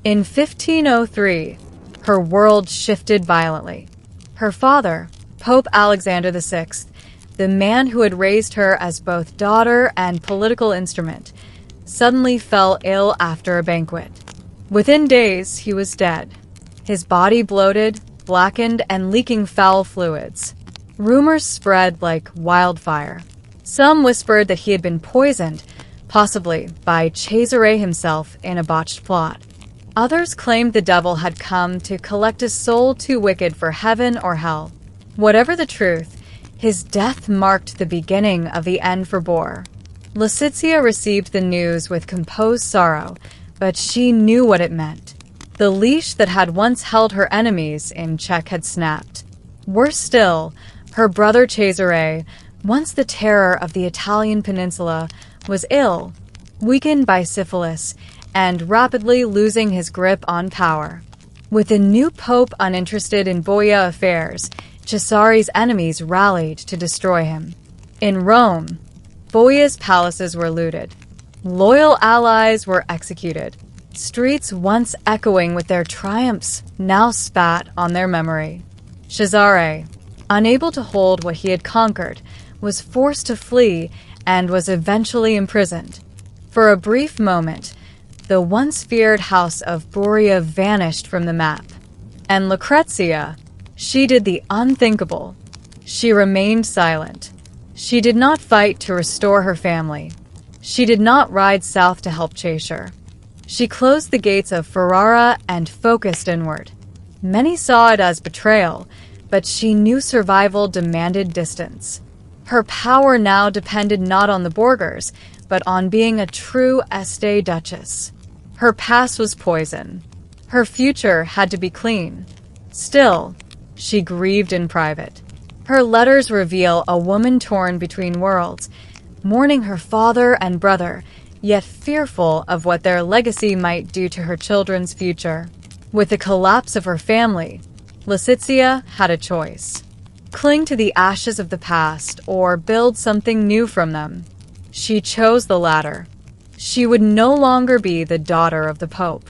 In 1503, her world shifted violently. Her father, Pope Alexander VI, the man who had raised her as both daughter and political instrument, suddenly fell ill after a banquet. Within days, he was dead, his body bloated, blackened, and leaking foul fluids. Rumors spread like wildfire. Some whispered that he had been poisoned, possibly by Cesare himself in a botched plot. Others claimed the devil had come to collect a soul too wicked for heaven or hell. Whatever the truth, his death marked the beginning of the end for Bor. Lasitzia received the news with composed sorrow, but she knew what it meant. The leash that had once held her enemies in check had snapped. Worse still, her brother Cesare, once the terror of the Italian peninsula, was ill, weakened by syphilis, and rapidly losing his grip on power. With a new pope uninterested in Boia affairs, Cesari's enemies rallied to destroy him. In Rome, Boia's palaces were looted. Loyal allies were executed. Streets once echoing with their triumphs now spat on their memory. Cesare, unable to hold what he had conquered, was forced to flee and was eventually imprisoned. For a brief moment, the once feared house of Boria vanished from the map. And Lucrezia, she did the unthinkable. She remained silent. She did not fight to restore her family. She did not ride south to help Cheshire. She closed the gates of Ferrara and focused inward. Many saw it as betrayal, but she knew survival demanded distance. Her power now depended not on the Borgers, but on being a true Este Duchess. Her past was poison. Her future had to be clean. Still, she grieved in private. Her letters reveal a woman torn between worlds, mourning her father and brother, yet fearful of what their legacy might do to her children's future. With the collapse of her family, Lasitzia had a choice: cling to the ashes of the past or build something new from them. She chose the latter. She would no longer be the daughter of the Pope.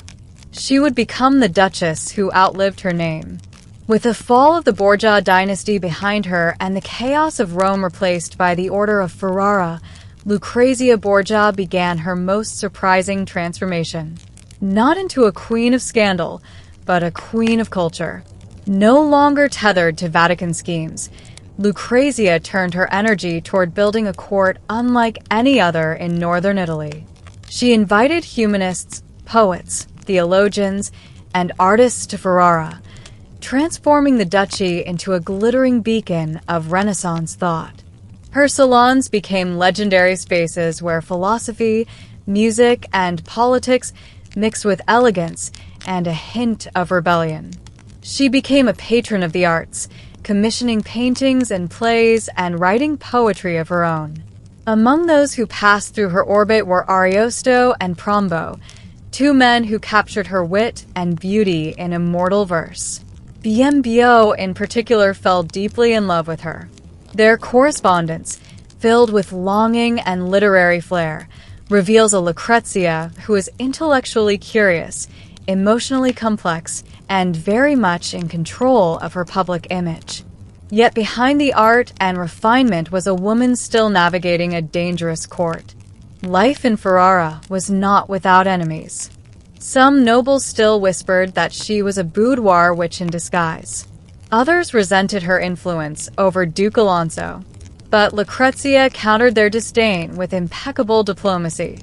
She would become the Duchess who outlived her name. With the fall of the Borgia dynasty behind her and the chaos of Rome replaced by the Order of Ferrara, Lucrezia Borgia began her most surprising transformation. Not into a queen of scandal, but a queen of culture. No longer tethered to Vatican schemes, Lucrezia turned her energy toward building a court unlike any other in northern Italy. She invited humanists, poets, theologians, and artists to Ferrara, transforming the duchy into a glittering beacon of Renaissance thought. Her salons became legendary spaces where philosophy, music, and politics mixed with elegance and a hint of rebellion. She became a patron of the arts, commissioning paintings and plays and writing poetry of her own. Among those who passed through her orbit were Ariosto and Prombo, two men who captured her wit and beauty in immortal verse. Biembio in particular fell deeply in love with her. Their correspondence, filled with longing and literary flair, reveals a Lucrezia who is intellectually curious, emotionally complex, and very much in control of her public image. Yet behind the art and refinement was a woman still navigating a dangerous court. Life in Ferrara was not without enemies. Some nobles still whispered that she was a boudoir witch in disguise. Others resented her influence over Duke Alonso, but Lucrezia countered their disdain with impeccable diplomacy.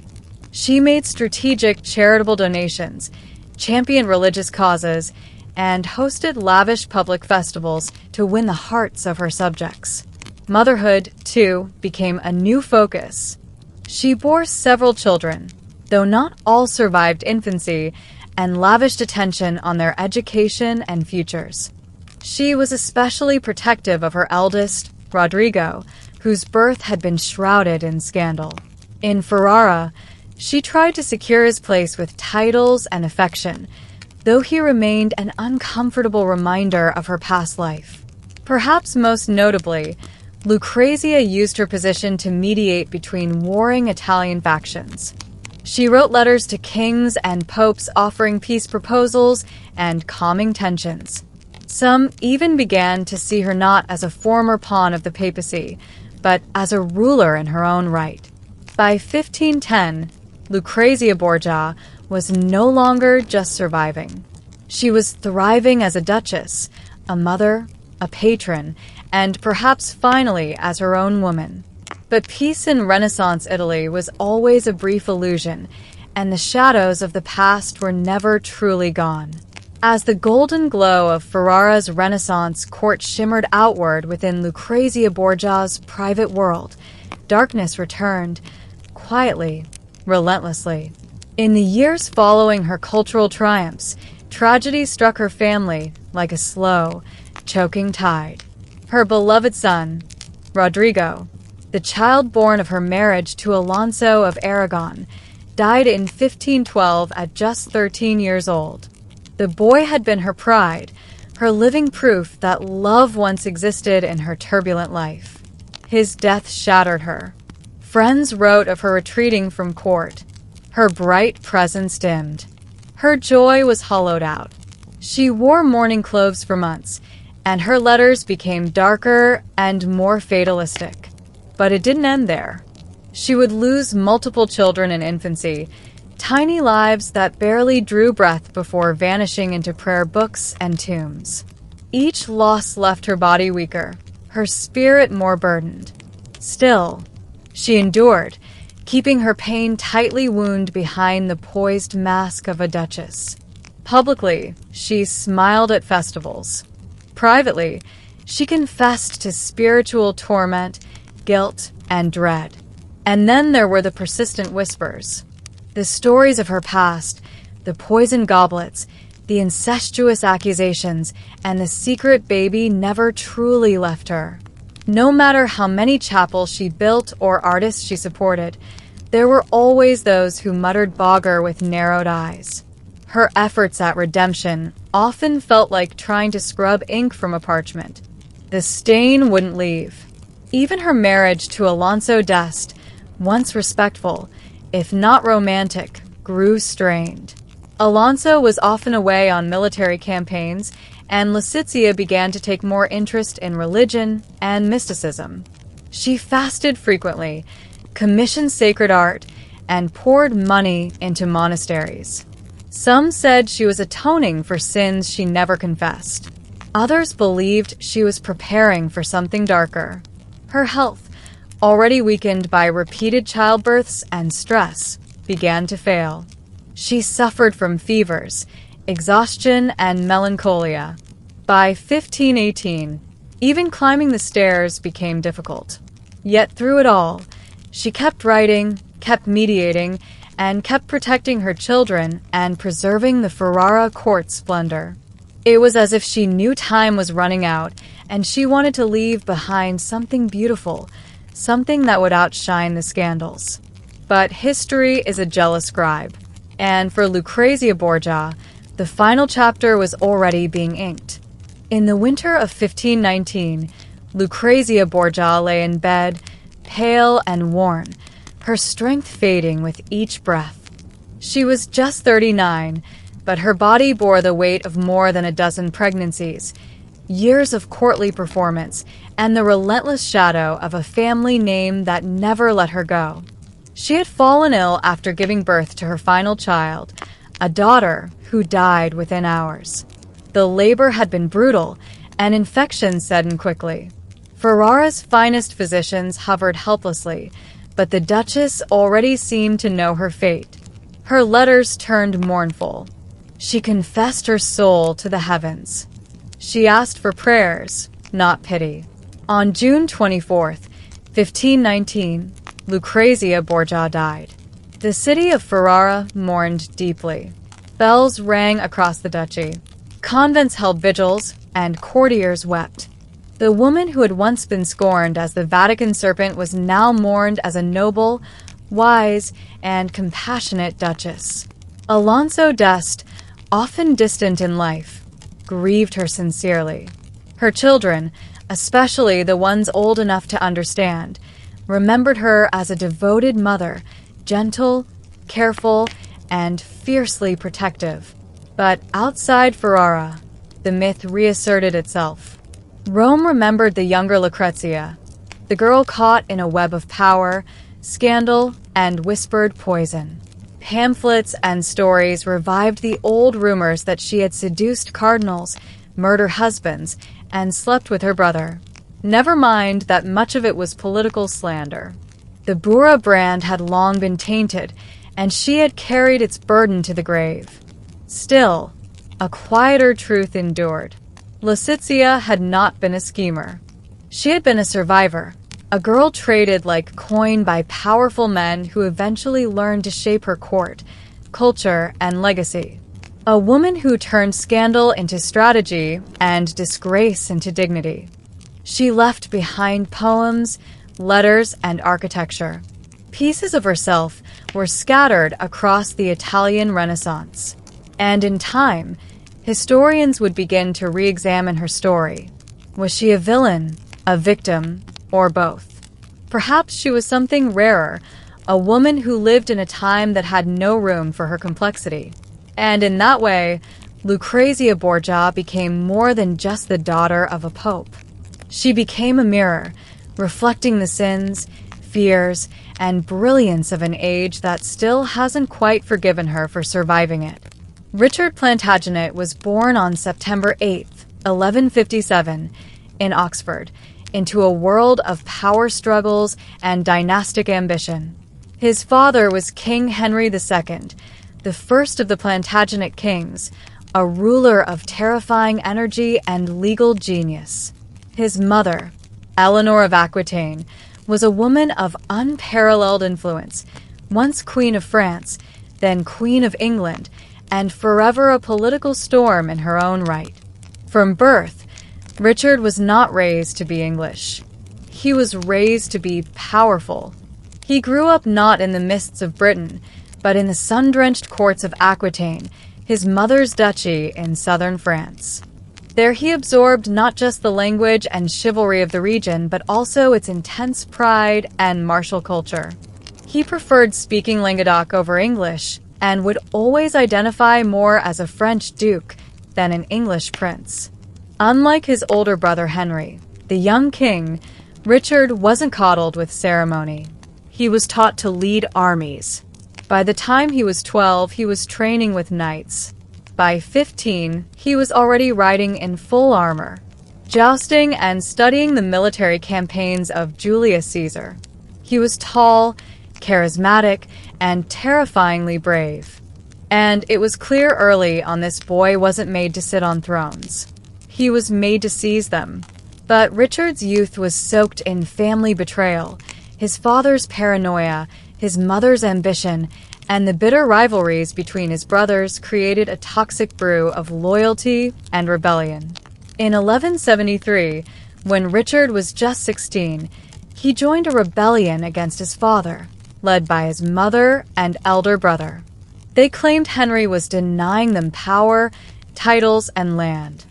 She made strategic charitable donations, championed religious causes, and hosted lavish public festivals to win the hearts of her subjects. Motherhood, too, became a new focus. She bore several children, though not all survived infancy, and lavished attention on their education and futures. She was especially protective of her eldest, Rodrigo, whose birth had been shrouded in scandal. In Ferrara, she tried to secure his place with titles and affection, though he remained an uncomfortable reminder of her past life. Perhaps most notably, Lucrezia used her position to mediate between warring Italian factions. She wrote letters to kings and popes offering peace proposals and calming tensions. Some even began to see her not as a former pawn of the papacy, but as a ruler in her own right. By 1510, Lucrezia Borgia was no longer just surviving. She was thriving as a duchess, a mother, a patron, and perhaps finally as her own woman. But peace in Renaissance Italy was always a brief illusion, and the shadows of the past were never truly gone. As the golden glow of Ferrara's Renaissance court shimmered outward within Lucrezia Borgia's private world, darkness returned, quietly, relentlessly. In the years following her cultural triumphs, tragedy struck her family like a slow, choking tide. Her beloved son, Rodrigo, the child born of her marriage to Alonso of Aragon, died in 1512 at just 13 years old. The boy had been her pride, her living proof that love once existed in her turbulent life. His death shattered her. Friends wrote of her retreating from court. Her bright presence dimmed. Her joy was hollowed out. She wore mourning clothes for months, and her letters became darker and more fatalistic. But it didn't end there. She would lose multiple children in infancy, tiny lives that barely drew breath before vanishing into prayer books and tombs. Each loss left her body weaker, her spirit more burdened. Still, she endured, keeping her pain tightly wound behind the poised mask of a duchess. Publicly, she smiled at festivals. Privately, she confessed to spiritual torment, guilt, and dread. And then there were the persistent whispers. The stories of her past, the poisoned goblets, the incestuous accusations, and the secret baby never truly left her. No matter how many chapels she built or artists she supported, there were always those who muttered Bogger with narrowed eyes. Her efforts at redemption often felt like trying to scrub ink from a parchment. The stain wouldn't leave. Even her marriage to Alonso d'Este, once respectful, if not romantic, grew strained. Alonso was often away on military campaigns, and Letitia began to take more interest in religion and mysticism. She fasted frequently, commissioned sacred art, and poured money into monasteries. Some said she was atoning for sins she never confessed. Others believed she was preparing for something darker. Her health, already weakened by repeated childbirths and stress, began to fail. She suffered from fevers, exhaustion, and melancholia. By 1518, even climbing the stairs became difficult. Yet through it all, she kept writing, kept mediating, and kept protecting her children and preserving the Ferrara court splendor. It was as if she knew time was running out, and she wanted to leave behind something beautiful, something that would outshine the scandals. But history is a jealous scribe, and for Lucrezia Borgia, the final chapter was already being inked. In the winter of 1519, Lucrezia Borgia lay in bed, pale and worn, her strength fading with each breath. She was just 39, but her body bore the weight of more than a dozen pregnancies, years of courtly performance, and the relentless shadow of a family name that never let her go. She had fallen ill after giving birth to her final child, a daughter who died within hours. The labor had been brutal, and infection set in quickly. Ferrara's finest physicians hovered helplessly, but the Duchess already seemed to know her fate. Her letters turned mournful. She confessed her soul to the heavens. She asked for prayers, not pity. On June 24th, 1519, Lucrezia Borgia died. The city of Ferrara mourned deeply. Bells rang across the duchy. Convents held vigils, and courtiers wept. The woman who had once been scorned as the Vatican serpent was now mourned as a noble, wise, and compassionate duchess. Alonso d'Este, often distant in life, grieved her sincerely. Her children, especially the ones old enough to understand, remembered her as a devoted mother, gentle, careful, and fiercely protective. But outside Ferrara, the myth reasserted itself. Rome remembered the younger Lucrezia, the girl caught in a web of power, scandal, and whispered poison. Pamphlets and stories revived the old rumors that she had seduced cardinals, murdered husbands, and slept with her brother. Never mind that much of it was political slander. The Bura brand had long been tainted, and she had carried its burden to the grave. Still, a quieter truth endured. Letitia had not been a schemer. She had been a survivor, a girl traded like coin by powerful men who eventually learned to shape her court, culture, and legacy. A woman who turned scandal into strategy and disgrace into dignity. She left behind poems, letters, and architecture. Pieces of herself were scattered across the Italian Renaissance. And in time, historians would begin to re-examine her story. Was she a villain, a victim, or both? Perhaps she was something rarer, a woman who lived in a time that had no room for her complexity. And in that way, Lucrezia Borgia became more than just the daughter of a pope. She became a mirror, reflecting the sins, fears, and brilliance of an age that still hasn't quite forgiven her for surviving it. Richard Plantagenet was born on September 8, 1157, in Oxford, into a world of power struggles and dynastic ambition. His father was King Henry II, the first of the Plantagenet kings, a ruler of terrifying energy and legal genius. His mother, Eleanor of Aquitaine, was a woman of unparalleled influence, once Queen of France, then Queen of England, and forever a political storm in her own right. From birth, Richard was not raised to be English. He was raised to be powerful. He grew up not in the mists of Britain, but in the sun-drenched courts of Aquitaine, his mother's duchy in southern France. There he absorbed not just the language and chivalry of the region, but also its intense pride and martial culture. He preferred speaking Languedoc over English, and would always identify more as a French duke than an English prince. Unlike his older brother Henry, the young king, Richard wasn't coddled with ceremony. He was taught to lead armies. By the time he was 12, he was training with knights. By 15, he was already riding in full armor, jousting and studying the military campaigns of Julius Caesar. He was tall, charismatic, and terrifyingly brave. And it was clear early on this boy wasn't made to sit on thrones. He was made to seize them. But Richard's youth was soaked in family betrayal, his father's paranoia, his mother's ambition, and the bitter rivalries between his brothers created a toxic brew of loyalty and rebellion. In 1173, when Richard was just 16, he joined a rebellion against his father, led by his mother and elder brother. They claimed Henry was denying them power, titles, and land.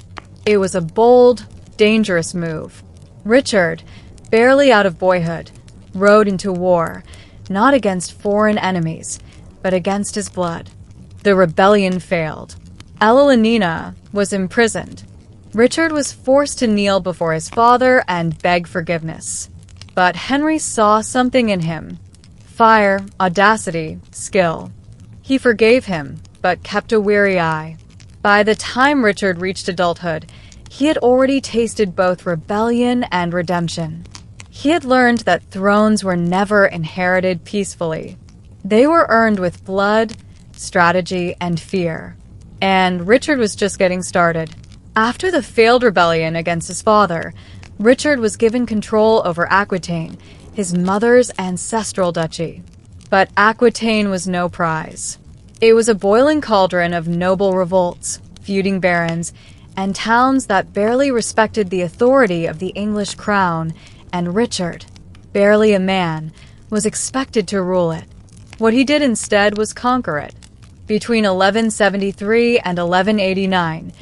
It was a bold, dangerous move. Richard, barely out of boyhood, rode into war, not against foreign enemies, but against his blood. The rebellion failed. Elalina was imprisoned. Richard was forced to kneel before his father and beg forgiveness. But Henry saw something in him: fire, audacity, skill. He forgave him, but kept a weary eye. By the time Richard reached adulthood, he had already tasted both rebellion and redemption. He had learned that thrones were never inherited peacefully. They were earned with blood, strategy, and fear. And Richard was just getting started. After the failed rebellion against his father, Richard was given control over Aquitaine, his mother's ancestral duchy. But Aquitaine was no prize. It was a boiling cauldron of noble revolts, feuding barons, and towns that barely respected the authority of the English crown, and Richard, barely a man, was expected to rule it. What he did instead was conquer it. Between 1173 and 1189,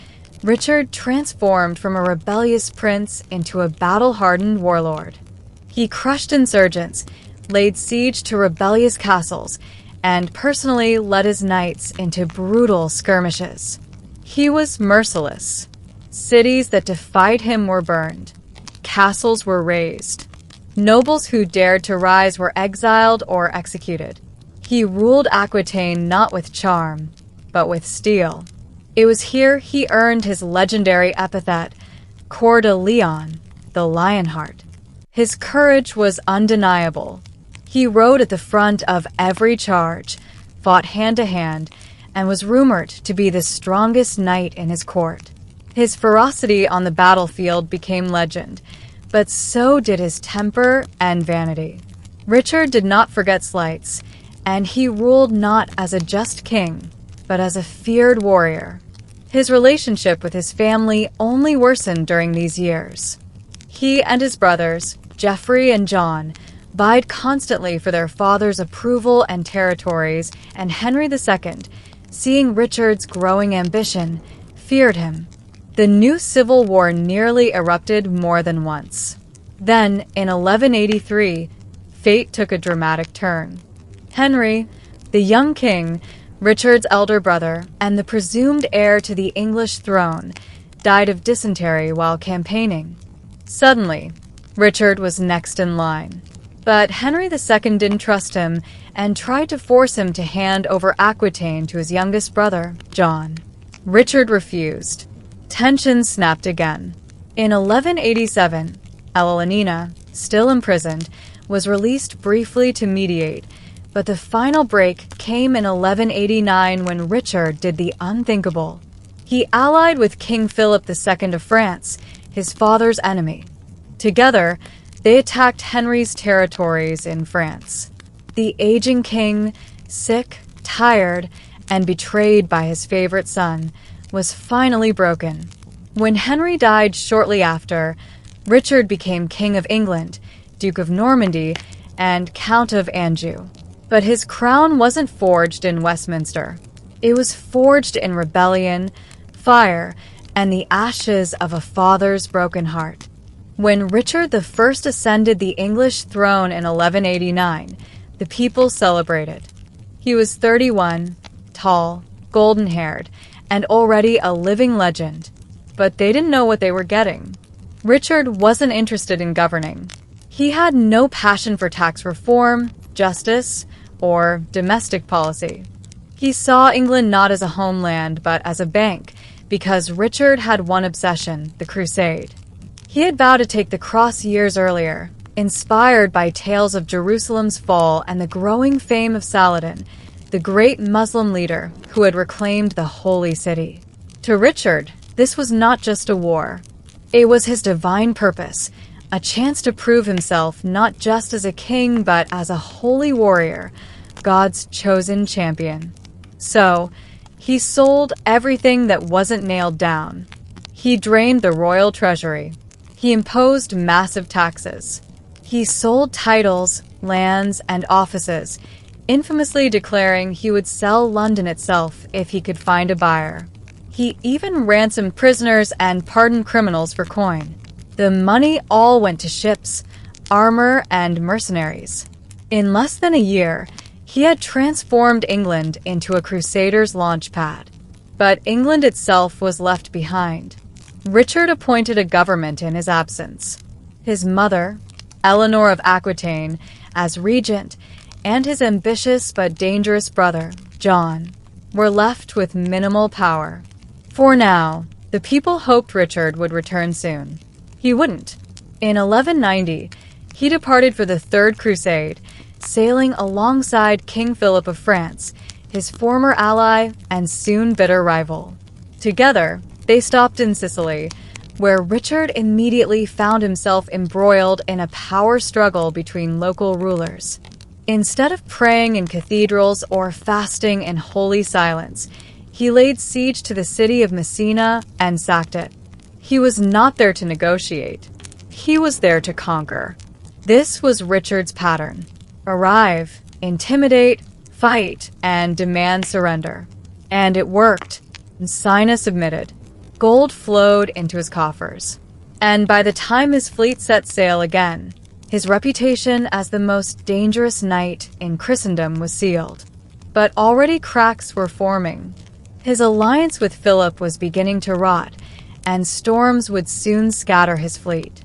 Richard transformed from a rebellious prince into a battle-hardened warlord. He crushed insurgents, laid siege to rebellious castles, and personally led his knights into brutal skirmishes. He was merciless. Cities that defied him were burned. Castles were razed. Nobles who dared to rise were exiled or executed. He ruled Aquitaine not with charm, but with steel. It was here he earned his legendary epithet, Coeur de Lion, the Lionheart. His courage was undeniable. He rode at the front of every charge, fought hand-to-hand, and was rumored to be the strongest knight in his court. His ferocity on the battlefield became legend, but so did his temper and vanity. Richard did not forget slights, and he ruled not as a just king, but as a feared warrior. His relationship with his family only worsened during these years. He and his brothers, Geoffrey and John, vied constantly for their father's approval and territories, and Henry II, seeing Richard's growing ambition, feared him. The new civil war nearly erupted more than once. Then, in 1183, fate took a dramatic turn. Henry, the young king, Richard's elder brother, and the presumed heir to the English throne, died of dysentery while campaigning. Suddenly, Richard was next in line. But Henry II didn't trust him and tried to force him to hand over Aquitaine to his youngest brother, John. Richard refused. Tensions snapped again. In 1187, Elenina, still imprisoned, was released briefly to mediate, but the final break came in 1189 when Richard did the unthinkable. He allied with King Philip II of France, his father's enemy. Together, they attacked Henry's territories in France. The aging king, sick, tired, and betrayed by his favorite son, was finally broken. When Henry died shortly after, Richard became King of England, Duke of Normandy, and Count of Anjou. But his crown wasn't forged in Westminster. It was forged in rebellion, fire, and the ashes of a father's broken heart. When Richard I ascended the English throne in 1189, the people celebrated. He was 31, tall, golden-haired, and already a living legend. But they didn't know what they were getting. Richard wasn't interested in governing. He had no passion for tax reform, justice, or domestic policy. He saw England not as a homeland, but as a bank, because Richard had one obsession, the Crusade. He had vowed to take the cross years earlier, inspired by tales of Jerusalem's fall and the growing fame of Saladin, the great Muslim leader who had reclaimed the holy city. To Richard, this was not just a war. It was his divine purpose, a chance to prove himself not just as a king but as a holy warrior, God's chosen champion. So, he sold everything that wasn't nailed down. He drained the royal treasury. He imposed massive taxes. He sold titles, lands, and offices, infamously declaring he would sell London itself if he could find a buyer. He even ransomed prisoners and pardoned criminals for coin. The money all went to ships, armor, and mercenaries. In less than a year, he had transformed England into a crusader's launch pad. But England itself was left behind. Richard appointed a government in his absence. His mother, Eleanor of Aquitaine, as regent, and his ambitious but dangerous brother, John, were left with minimal power. For now, the people hoped Richard would return soon. He wouldn't. In 1190, he departed for the Third Crusade, sailing alongside King Philip of France, his former ally and soon bitter rival. Together, they stopped in Sicily, where Richard immediately found himself embroiled in a power struggle between local rulers. Instead of praying in cathedrals or fasting in holy silence, he laid siege to the city of Messina and sacked it. He was not there to negotiate. He was there to conquer. This was Richard's pattern. Arrive, intimidate, fight, and demand surrender. And it worked. Messina submitted. Gold flowed into his coffers. And by the time his fleet set sail again, his reputation as the most dangerous knight in Christendom was sealed. But already cracks were forming. His alliance with Philip was beginning to rot, and storms would soon scatter his fleet.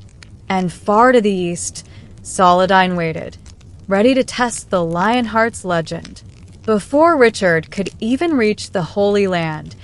And far to the east, Saladin waited, ready to test the Lionheart's legend. Before Richard could even reach the Holy Land,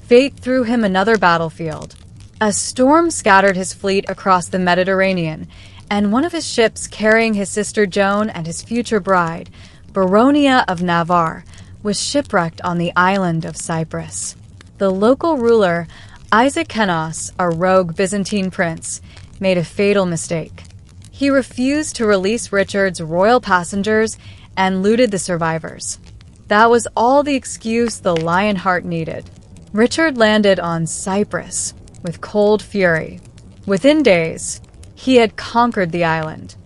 fate threw him another battlefield. A storm scattered his fleet across the Mediterranean, and one of his ships carrying his sister Joan and his future bride, Baronia of Navarre, was shipwrecked on the island of Cyprus. The local ruler, Isaac Kenos, a rogue Byzantine prince, made a fatal mistake. He refused to release Richard's royal passengers and looted the survivors. That was all the excuse the Lionheart needed. Richard landed on Cyprus with cold fury. Within days, he had conquered the island.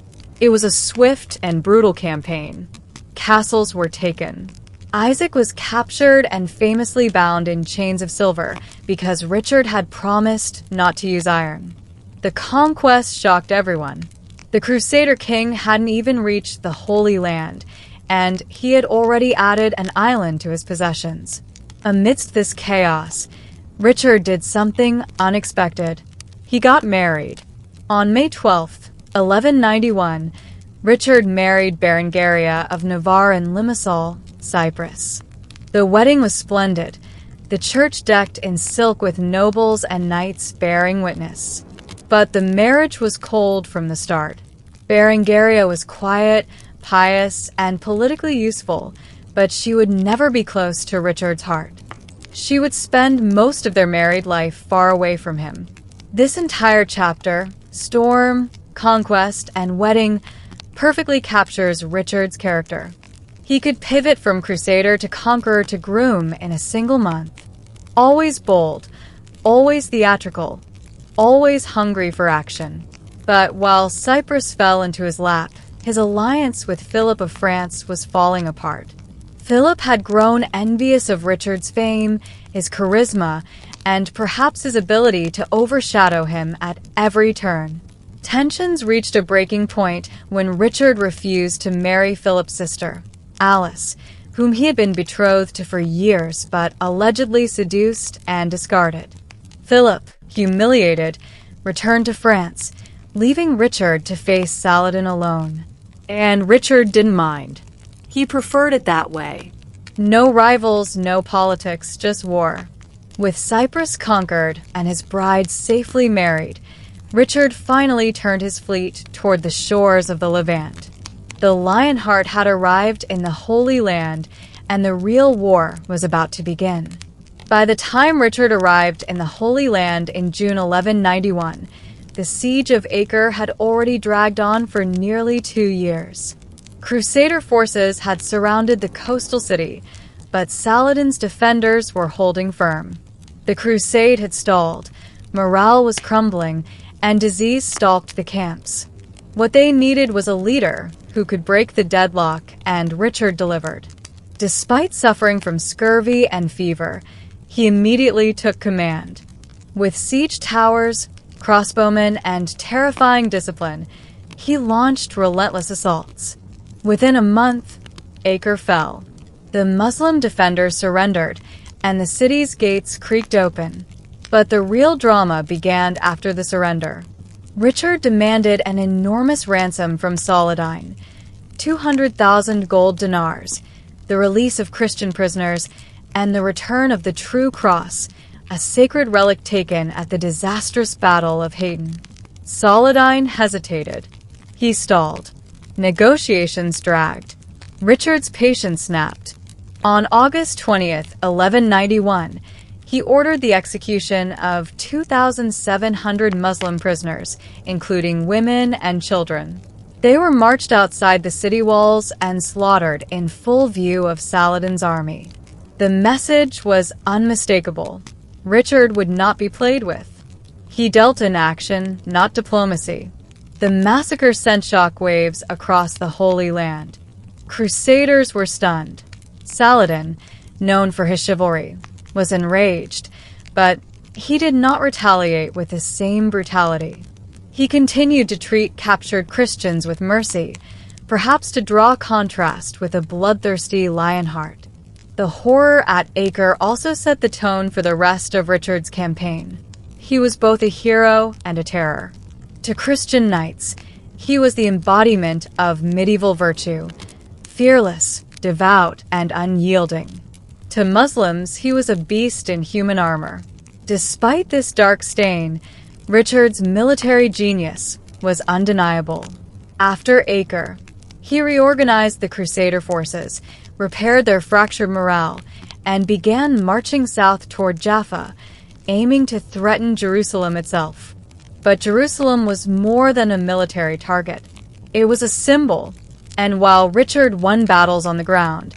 It was a swift and brutal campaign. Castles were taken. Isaac was captured and famously bound in chains of silver because Richard had promised not to use iron. The conquest shocked everyone. The Crusader king hadn't even reached the Holy Land, and he had already added an island to his possessions. Amidst this chaos, Richard did something unexpected. He got married. On May 12th, 1191, Richard married Berengaria of Navarre in Limassol, Cyprus. The wedding was splendid, the church decked in silk with nobles and knights bearing witness. But the marriage was cold from the start. Berengaria was quiet, pious, and politically useful, but she would never be close to Richard's heart. She would spend most of their married life far away from him. This entire chapter, storm, conquest, and wedding, perfectly captures Richard's character. He could pivot from crusader to conqueror to groom in a single month. Always bold, always theatrical, always hungry for action. But while Cyprus fell into his lap, his alliance with Philip of France was falling apart. Philip had grown envious of Richard's fame, his charisma, and perhaps his ability to overshadow him at every turn. Tensions reached a breaking point when Richard refused to marry Philip's sister, Alice, whom he had been betrothed to for years but allegedly seduced and discarded. Philip, humiliated, returned to France, leaving Richard to face Saladin alone. And Richard didn't mind. He preferred it that way. No rivals, no politics, just war. With Cyprus conquered and his bride safely married, Richard finally turned his fleet toward the shores of the Levant. The Lionheart had arrived in the Holy Land, and the real war was about to begin. By the time Richard arrived in the Holy Land in June 1191, the siege of Acre had already dragged on for nearly 2 years. Crusader forces had surrounded the coastal city, but Saladin's defenders were holding firm. The crusade had stalled, morale was crumbling, and disease stalked the camps. What they needed was a leader who could break the deadlock, and Richard delivered. Despite suffering from scurvy and fever, he immediately took command. With siege towers, crossbowmen, and terrifying discipline, he launched relentless assaults. Within a month, Acre fell. The Muslim defenders surrendered, and the city's gates creaked open. But the real drama began after the surrender. Richard demanded an enormous ransom from Saladin, 200,000 gold dinars, the release of Christian prisoners, and the return of the True Cross, a sacred relic taken at the disastrous Battle of Hattin. Saladin hesitated. He stalled. Negotiations dragged. Richard's patience snapped. On August 20th, 1191, he ordered the execution of 2,700 Muslim prisoners, including women and children. They were marched outside the city walls and slaughtered in full view of Saladin's army. The message was unmistakable. Richard would not be played with. He dealt in action, not diplomacy. The massacre sent shockwaves across the Holy Land. Crusaders were stunned. Saladin, known for his chivalry, was enraged, but he did not retaliate with the same brutality. He continued to treat captured Christians with mercy, perhaps to draw contrast with a bloodthirsty Lionheart. The horror at Acre also set the tone for the rest of Richard's campaign. He was both a hero and a terror. To Christian knights, he was the embodiment of medieval virtue, fearless, devout, and unyielding. To Muslims, he was a beast in human armor. Despite this dark stain, Richard's military genius was undeniable. After Acre, he reorganized the Crusader forces, repaired their fractured morale, and began marching south toward Jaffa, aiming to threaten Jerusalem itself. But Jerusalem was more than a military target. It was a symbol, and while Richard won battles on the ground,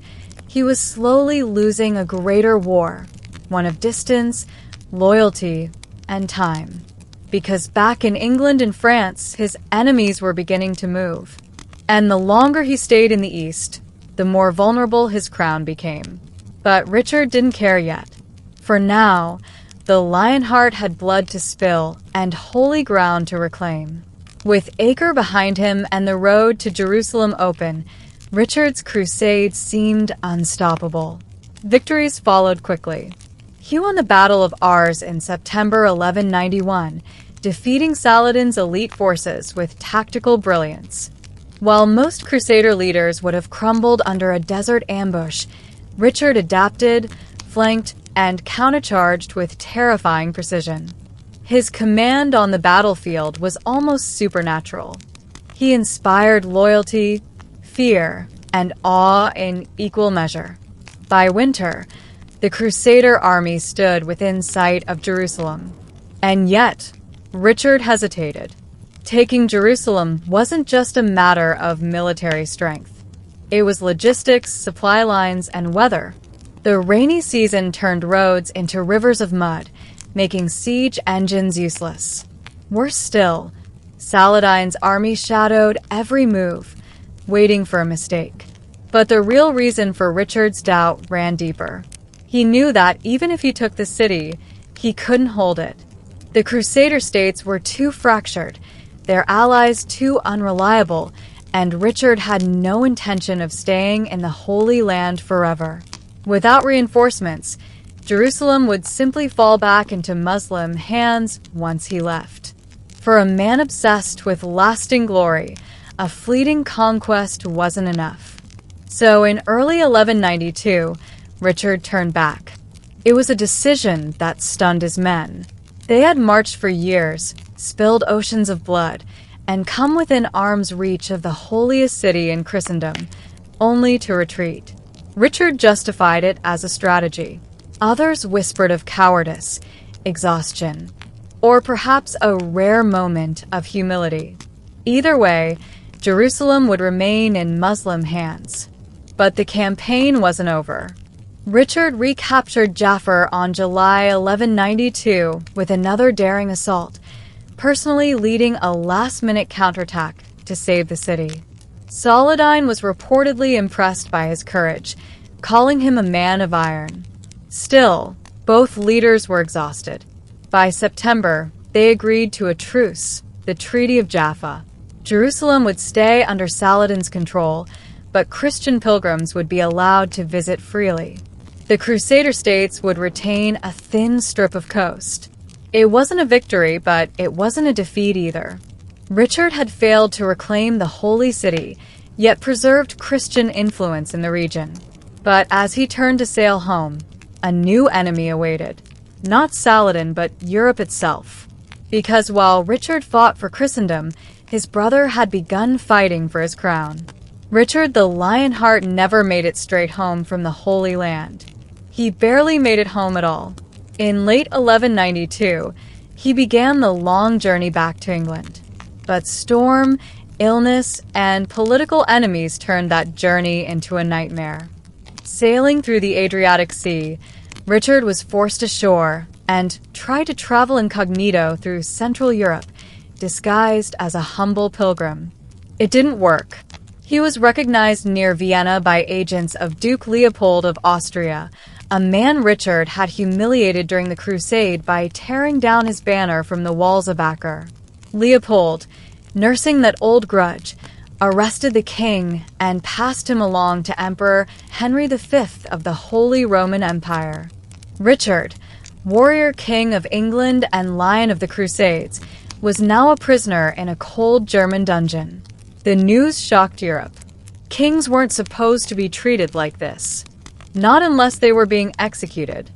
he was slowly losing a greater war, one of distance, loyalty, and time. Because back in England and France, his enemies were beginning to move. And the longer he stayed in the East, the more vulnerable his crown became. But Richard didn't care yet. For now, the Lionheart had blood to spill and holy ground to reclaim. With Acre behind him and the road to Jerusalem open, Richard's crusade seemed unstoppable. Victories followed quickly. He won the Battle of Ars in September 1191, defeating Saladin's elite forces with tactical brilliance. While most Crusader leaders would have crumbled under a desert ambush, Richard adapted, flanked, and countercharged with terrifying precision. His command on the battlefield was almost supernatural. He inspired loyalty, fear, and awe in equal measure. By winter, the Crusader army stood within sight of Jerusalem. And yet, Richard hesitated. Taking Jerusalem wasn't just a matter of military strength. It was logistics, supply lines, and weather. The rainy season turned roads into rivers of mud, making siege engines useless. Worse still, Saladin's army shadowed every move, waiting for a mistake. But the real reason for Richard's doubt ran deeper. He knew that even if he took the city, he couldn't hold it. The Crusader states were too fractured, their allies too unreliable, and Richard had no intention of staying in the Holy Land forever. Without reinforcements, Jerusalem would simply fall back into Muslim hands once he left. For a man obsessed with lasting glory, a fleeting conquest wasn't enough. So in early 1192, Richard turned back. It was a decision that stunned his men. They had marched for years, spilled oceans of blood, and come within arm's reach of the holiest city in Christendom, only to retreat. Richard justified it as a strategy. Others whispered of cowardice, exhaustion, or perhaps a rare moment of humility. Either way, Jerusalem would remain in Muslim hands. But the campaign wasn't over. Richard recaptured Jaffa on July 1192 with another daring assault, personally leading a last-minute counterattack to save the city. Saladin was reportedly impressed by his courage, calling him a man of iron. Still, both leaders were exhausted. By September, they agreed to a truce, the Treaty of Jaffa. Jerusalem would stay under Saladin's control, but Christian pilgrims would be allowed to visit freely. The Crusader states would retain a thin strip of coast. It wasn't a victory, but it wasn't a defeat either. Richard had failed to reclaim the Holy City, yet preserved Christian influence in the region. But as he turned to sail home, a new enemy awaited. Not Saladin, but Europe itself. Because while Richard fought for Christendom, his brother had begun fighting for his crown. Richard the Lionheart never made it straight home from the Holy Land. He barely made it home at all. In late 1192, he began the long journey back to England. But storm, illness, and political enemies turned that journey into a nightmare. Sailing through the Adriatic Sea, Richard was forced ashore and tried to travel incognito through Central Europe, disguised as a humble pilgrim. It didn't work. He was recognized near Vienna by agents of Duke Leopold of Austria, a man Richard had humiliated during the Crusade by tearing down his banner from the walls of Acre. Leopold, nursing that old grudge, arrested the king and passed him along to Emperor Henry V of the Holy Roman Empire. Richard, warrior king of England and lion of the Crusades, was now a prisoner in a cold German dungeon. The news shocked Europe. Kings weren't supposed to be treated like this. Not unless they were being executed.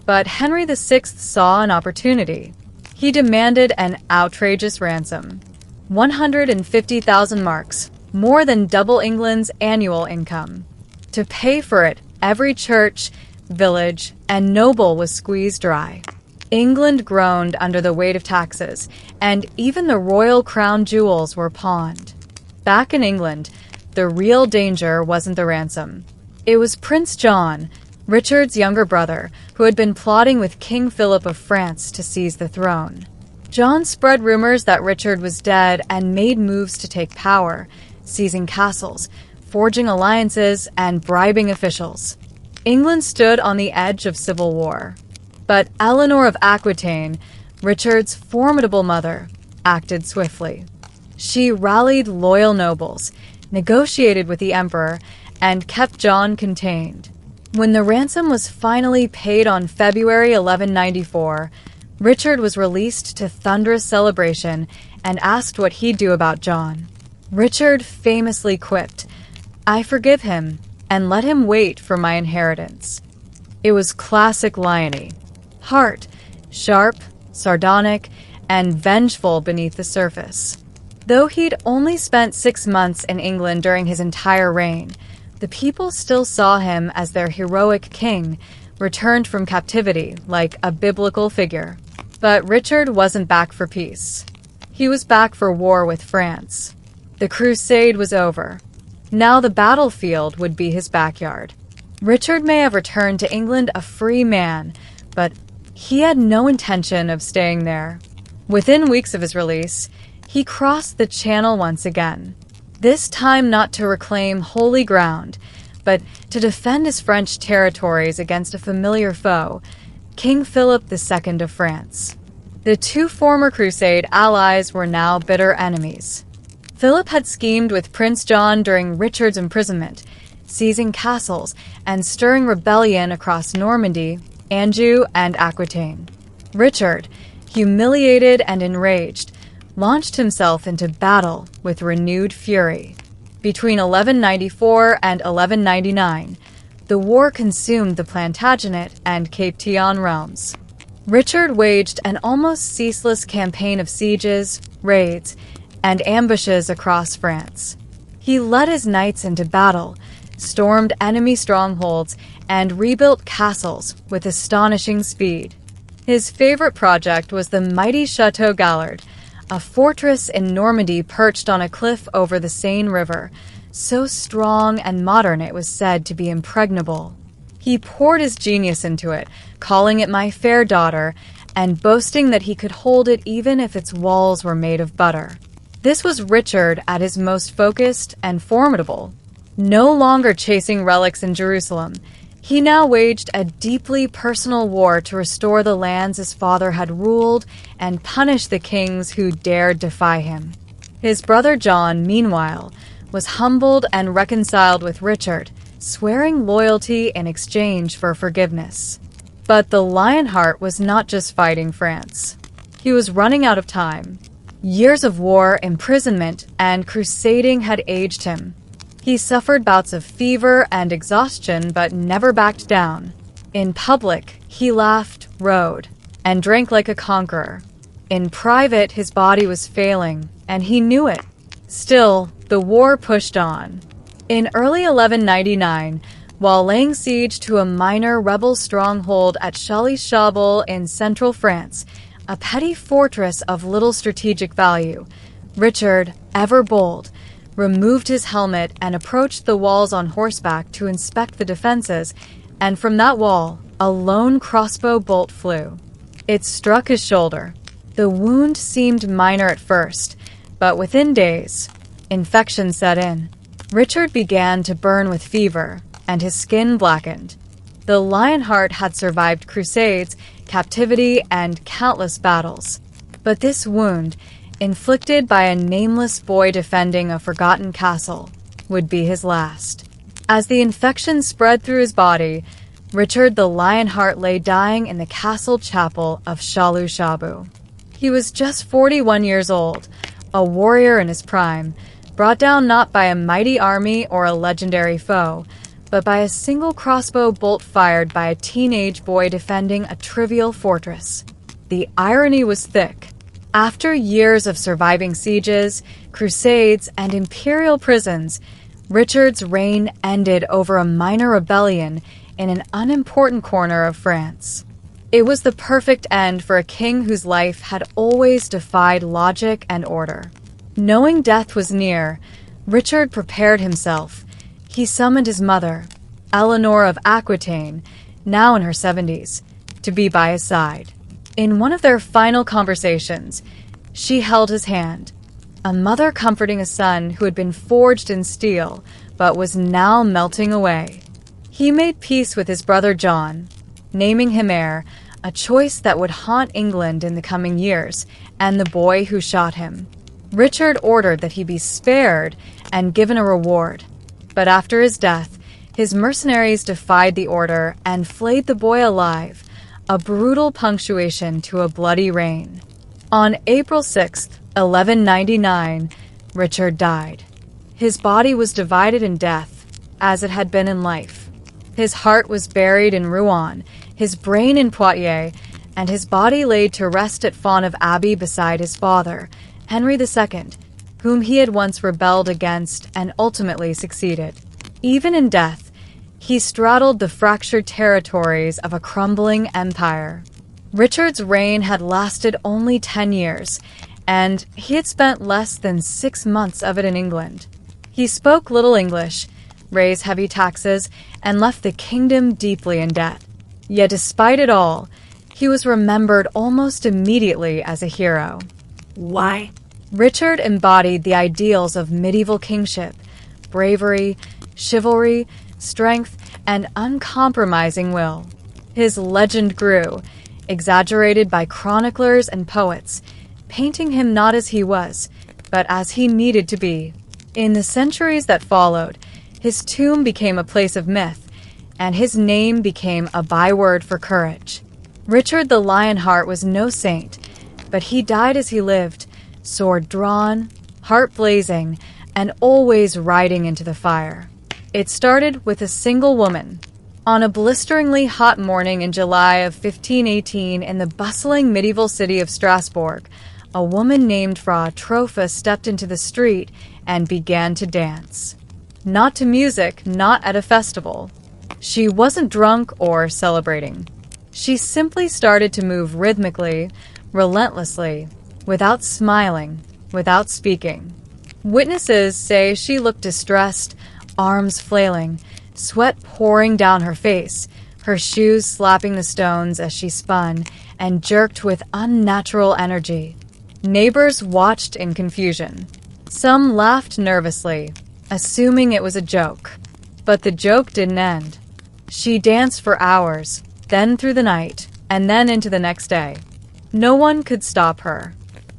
But Henry VI saw an opportunity. He demanded an outrageous ransom. 150,000 marks, more than double England's annual income. To pay for it, every church, village, and noble was squeezed dry. England groaned under the weight of taxes, and even the royal crown jewels were pawned. Back in England, the real danger wasn't the ransom. It was Prince John, Richard's younger brother, who had been plotting with King Philip of France to seize the throne. John spread rumors that Richard was dead and made moves to take power, seizing castles, forging alliances, and bribing officials. England stood on the edge of civil war. But Eleanor of Aquitaine, Richard's formidable mother, acted swiftly. She rallied loyal nobles, negotiated with the emperor, and kept John contained. When the ransom was finally paid on February 1194, Richard was released to thunderous celebration and asked what he'd do about John. Richard famously quipped, "I forgive him, and let him wait for my inheritance." It was classic liony. Heart, sharp, sardonic, and vengeful beneath the surface. Though he'd only spent 6 months in England during his entire reign, the people still saw him as their heroic king, returned from captivity like a biblical figure. But Richard wasn't back for peace. He was back for war with France. The crusade was over. Now the battlefield would be his backyard. Richard may have returned to England a free man, but he had no intention of staying there. Within weeks of his release, he crossed the Channel once again. This time not to reclaim holy ground, but to defend his French territories against a familiar foe, King Philip II of France. The two former crusade allies were now bitter enemies. Philip had schemed with Prince John during Richard's imprisonment, seizing castles and stirring rebellion across Normandy, Anjou, and Aquitaine. Richard, humiliated and enraged, launched himself into battle with renewed fury. Between 1194 and 1199, the war consumed the Plantagenet and Cape Tian realms. Richard waged an almost ceaseless campaign of sieges, raids, and ambushes across France. He led his knights into battle, stormed enemy strongholds, and rebuilt castles with astonishing speed. His favorite project was the mighty Chateau Gallard, a fortress in Normandy perched on a cliff over the Seine River, so strong and modern it was said to be impregnable. He poured his genius into it, calling it my fair daughter, and boasting that he could hold it even if its walls were made of butter. This was Richard at his most focused and formidable. No longer chasing relics in Jerusalem, he now waged a deeply personal war to restore the lands his father had ruled and punish the kings who dared defy him. His brother John, meanwhile, was humbled and reconciled with Richard, swearing loyalty in exchange for forgiveness. But the Lionheart was not just fighting France. He was running out of time. Years of war, imprisonment, and crusading had aged him. He suffered bouts of fever and exhaustion, but never backed down. In public, he laughed, rode, and drank like a conqueror. In private, his body was failing, and he knew it. Still, the war pushed on. In early 1199, while laying siege to a minor rebel stronghold at Chaly-Chabal in central France, a petty fortress of little strategic value, Richard, ever bold, removed his helmet and approached the walls on horseback to inspect the defenses, and from that wall, a lone crossbow bolt flew. It struck his shoulder. The wound seemed minor at first, but within days, infection set in. Richard began to burn with fever, and his skin blackened. The Lionheart had survived crusades, captivity, and countless battles. But this wound, inflicted by a nameless boy defending a forgotten castle, would be his last. As the infection spread through his body, Richard the Lionheart lay dying in the castle chapel of Chaly-Chabal. He was just 41 years old, a warrior in his prime, brought down not by a mighty army or a legendary foe, but by a single crossbow bolt fired by a teenage boy defending a trivial fortress. The irony was thick. After years of surviving sieges, crusades, and imperial prisons, Richard's reign ended over a minor rebellion in an unimportant corner of France. It was the perfect end for a king whose life had always defied logic and order. Knowing death was near, Richard prepared himself. He summoned his mother, Eleanor of Aquitaine, now in her 70s, to be by his side. In one of their final conversations, she held his hand, a mother comforting a son who had been forged in steel but was now melting away. He made peace with his brother John, naming him heir, a choice that would haunt England in the coming years, and the boy who shot him. Richard ordered that he be spared and given a reward. But after his death, his mercenaries defied the order and flayed the boy alive, a brutal punctuation to a bloody reign. On April 6, 1199, Richard died. His body was divided in death, as it had been in life. His heart was buried in Rouen, his brain in Poitiers, and his body laid to rest at Fonthieu Abbey beside his father, Henry II, whom he had once rebelled against and ultimately succeeded. Even in death, he straddled the fractured territories of a crumbling empire. Richard's reign had lasted only 10 years, and he had spent less than 6 months of it in England. He spoke little English, raised heavy taxes, and left the kingdom deeply in debt. Yet despite it all, he was remembered almost immediately as a hero. Why? Richard embodied the ideals of medieval kingship: bravery, chivalry, strength, and uncompromising will. His legend grew, exaggerated by chroniclers and poets, painting him not as he was, but as he needed to be. In the centuries that followed, his tomb became a place of myth, and his name became a byword for courage. Richard the Lionheart was no saint, but he died as he lived, sword drawn, heart blazing, and always riding into the fire. It started with a single woman. On a blisteringly hot morning in July of 1518 in the bustling medieval city of Strasbourg, a woman named Frau Tropha stepped into the street and began to dance. Not to music, not at a festival. She wasn't drunk or celebrating. She simply started to move rhythmically, relentlessly, without smiling, without speaking. Witnesses say she looked distressed, arms flailing, sweat pouring down her face, her shoes slapping the stones as she spun and jerked with unnatural energy. Neighbors watched in confusion. Some laughed nervously, assuming it was a joke. But the joke didn't end. She danced for hours, then through the night, and then into the next day. No one could stop her.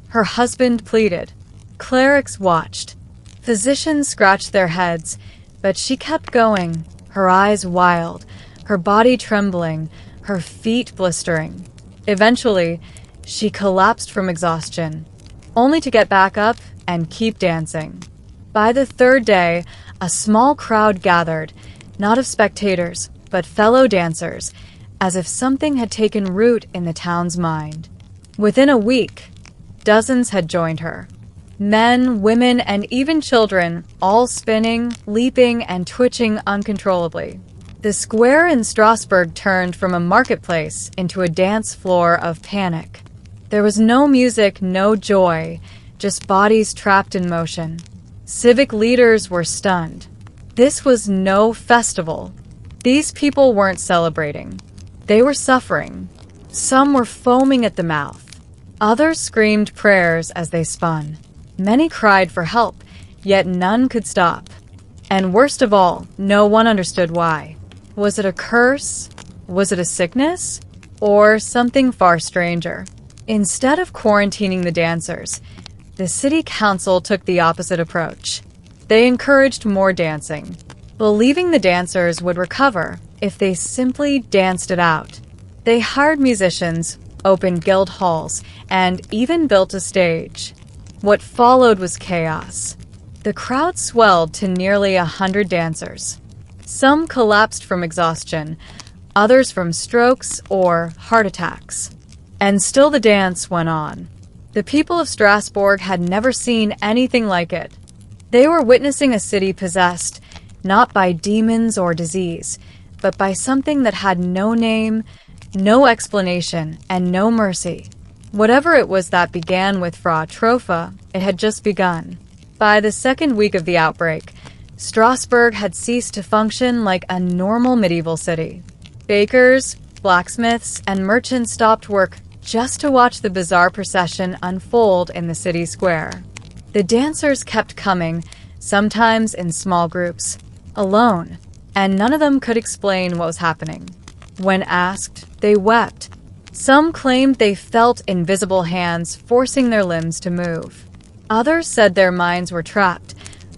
Her husband pleaded. Clerics watched. Physicians scratched their heads, but she kept going, her eyes wild, her body trembling, her feet blistering. Eventually, she collapsed from exhaustion, only to get back up and keep dancing. By the third day, a small crowd gathered, not of spectators, but fellow dancers, as if something had taken root in the town's mind. Within a week, dozens had joined her. Men, women, and even children, all spinning, leaping, and twitching uncontrollably. The square in Strasbourg turned from a marketplace into a dance floor of panic. There was no music, no joy, just bodies trapped in motion. Civic leaders were stunned. This was no festival. These people weren't celebrating. They were suffering. Some were foaming at the mouth. Others screamed prayers as they spun. Many cried for help, yet none could stop. And worst of all, no one understood why. Was it a curse? Was it a sickness? Or something far stranger? Instead of quarantining the dancers, the city council took the opposite approach. They encouraged more dancing, believing the dancers would recover if they simply danced it out. They hired musicians, opened guild halls, and even built a stage. What followed was chaos. The crowd swelled to nearly 100 dancers. Some collapsed from exhaustion, others from strokes or heart attacks. And still the dance went on. The people of Strasbourg had never seen anything like it. They were witnessing a city possessed not by demons or disease, but by something that had no name, no explanation, and no mercy. Whatever it was that began with Fra Tropha, it had just begun. By the second week of the outbreak, Strasbourg had ceased to function like a normal medieval city. Bakers, blacksmiths, and merchants stopped work just to watch the bizarre procession unfold in the city square. The dancers kept coming, sometimes in small groups, alone, and none of them could explain what was happening. When asked, they wept. Some claimed they felt invisible hands forcing their limbs to move. Others said their minds were trapped,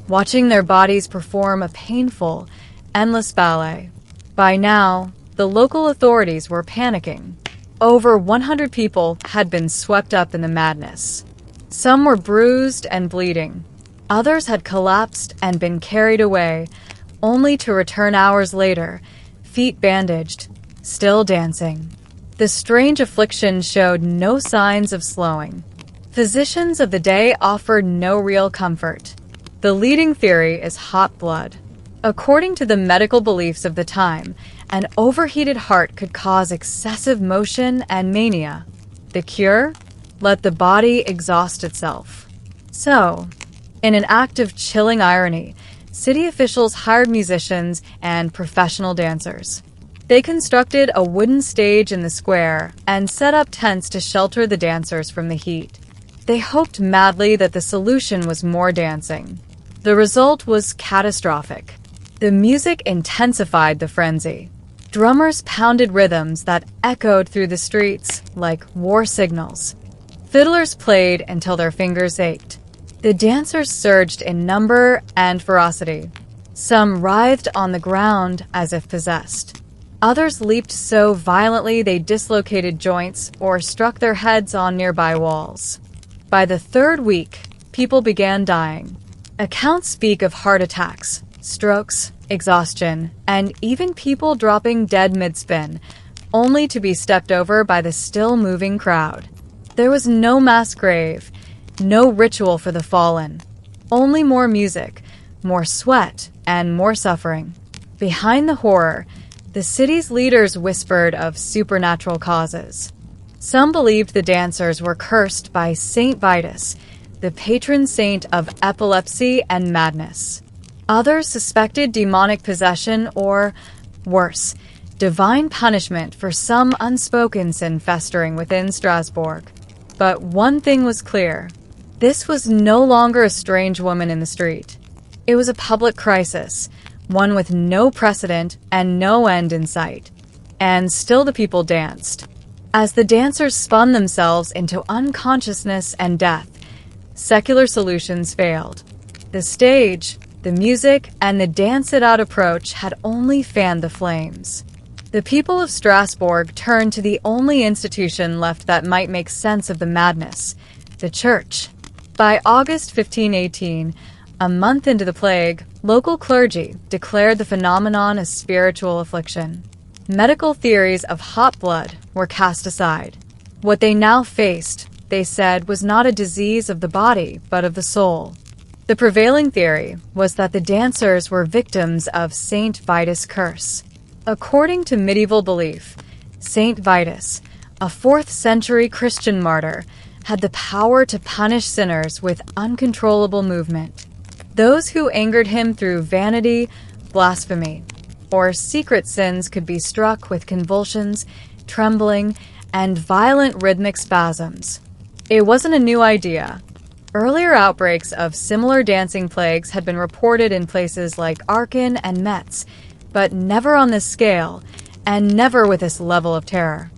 watching their bodies perform a painful, endless ballet. By now, the local authorities were panicking. Over 100 people had been swept up in the madness. Some were bruised and bleeding. Others had collapsed and been carried away, only to return hours later, feet bandaged, still dancing. The strange affliction showed no signs of slowing. Physicians of the day offered no real comfort. The leading theory is hot blood. According to the medical beliefs of the time, an overheated heart could cause excessive motion and mania. The cure? Let the body exhaust itself. So, in an act of chilling irony, city officials hired musicians and professional dancers. They constructed a wooden stage in the square and set up tents to shelter the dancers from the heat. They hoped madly that the solution was more dancing. The result was catastrophic. The music intensified the frenzy. Drummers pounded rhythms that echoed through the streets like war signals. Fiddlers played until their fingers ached. The dancers surged in number and ferocity. Some writhed on the ground as if possessed. Others leaped so violently they dislocated joints or struck their heads on nearby walls. By the third week, people began dying. Accounts speak of heart attacks, strokes, exhaustion, and even people dropping dead mid-spin, only to be stepped over by the still-moving crowd. There was no mass grave, no ritual for the fallen, only more music, more sweat, and more suffering. Behind the horror, the city's leaders whispered of supernatural causes. Some believed the dancers were cursed by Saint Vitus, the patron saint of epilepsy and madness. Others suspected demonic possession or, worse, divine punishment for some unspoken sin festering within Strasbourg. But one thing was clear. This was no longer a strange woman in the street. It was a public crisis, one with no precedent and no end in sight. And still the people danced. As the dancers spun themselves into unconsciousness and death, secular solutions failed. The stage, the music, and the dance-it-out approach had only fanned the flames. The people of Strasbourg turned to the only institution left that might make sense of the madness, the church. By August 1518, a month into the plague, local clergy declared the phenomenon a spiritual affliction. Medical theories of hot blood were cast aside. What they now faced, they said, was not a disease of the body, but of the soul. The prevailing theory was that the dancers were victims of Saint Vitus' curse. According to medieval belief, Saint Vitus, a 4th century Christian martyr, had the power to punish sinners with uncontrollable movement. Those who angered him through vanity, blasphemy, or secret sins could be struck with convulsions, trembling, and violent rhythmic spasms. It wasn't a new idea. Earlier outbreaks of similar dancing plagues had been reported in places like Aachen and Metz, but never on this scale, and never with this level of terror.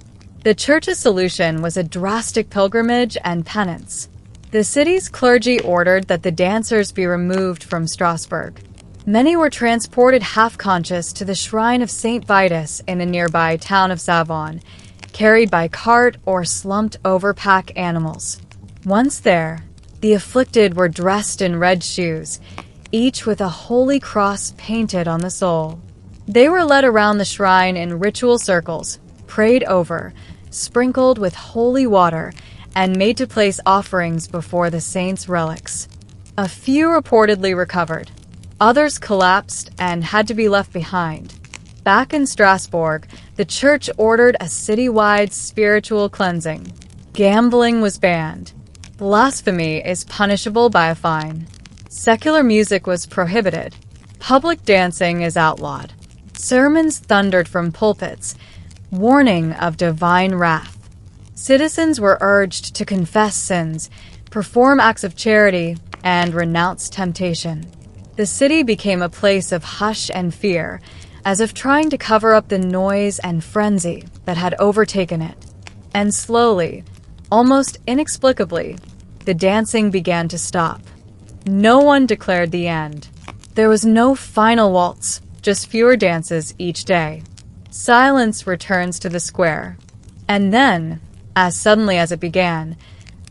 The church's solution was a drastic pilgrimage and penance. The city's clergy ordered that the dancers be removed from Strasbourg. Many were transported half-conscious to the shrine of Saint Vitus in the nearby town of Savon, carried by cart or slumped over pack animals. Once there, the afflicted were dressed in red shoes, each with a holy cross painted on the sole. They were led around the shrine in ritual circles, prayed over, sprinkled with holy water, and made to place offerings before the saints' relics. A few reportedly recovered. Others collapsed and had to be left behind. Back in Strasbourg, the church ordered a citywide spiritual cleansing. Gambling was banned. Blasphemy is punishable by a fine. Secular music was prohibited. Public dancing is outlawed. Sermons thundered from pulpits, warning of divine wrath. Citizens were urged to confess sins, perform acts of charity, and renounce temptation. The city became a place of hush and fear, as if trying to cover up the noise and frenzy that had overtaken it. And slowly, almost inexplicably, the dancing began to stop. No one declared the end. There was no final waltz, just fewer dances each day. Silence returns to the square. And then, as suddenly as it began,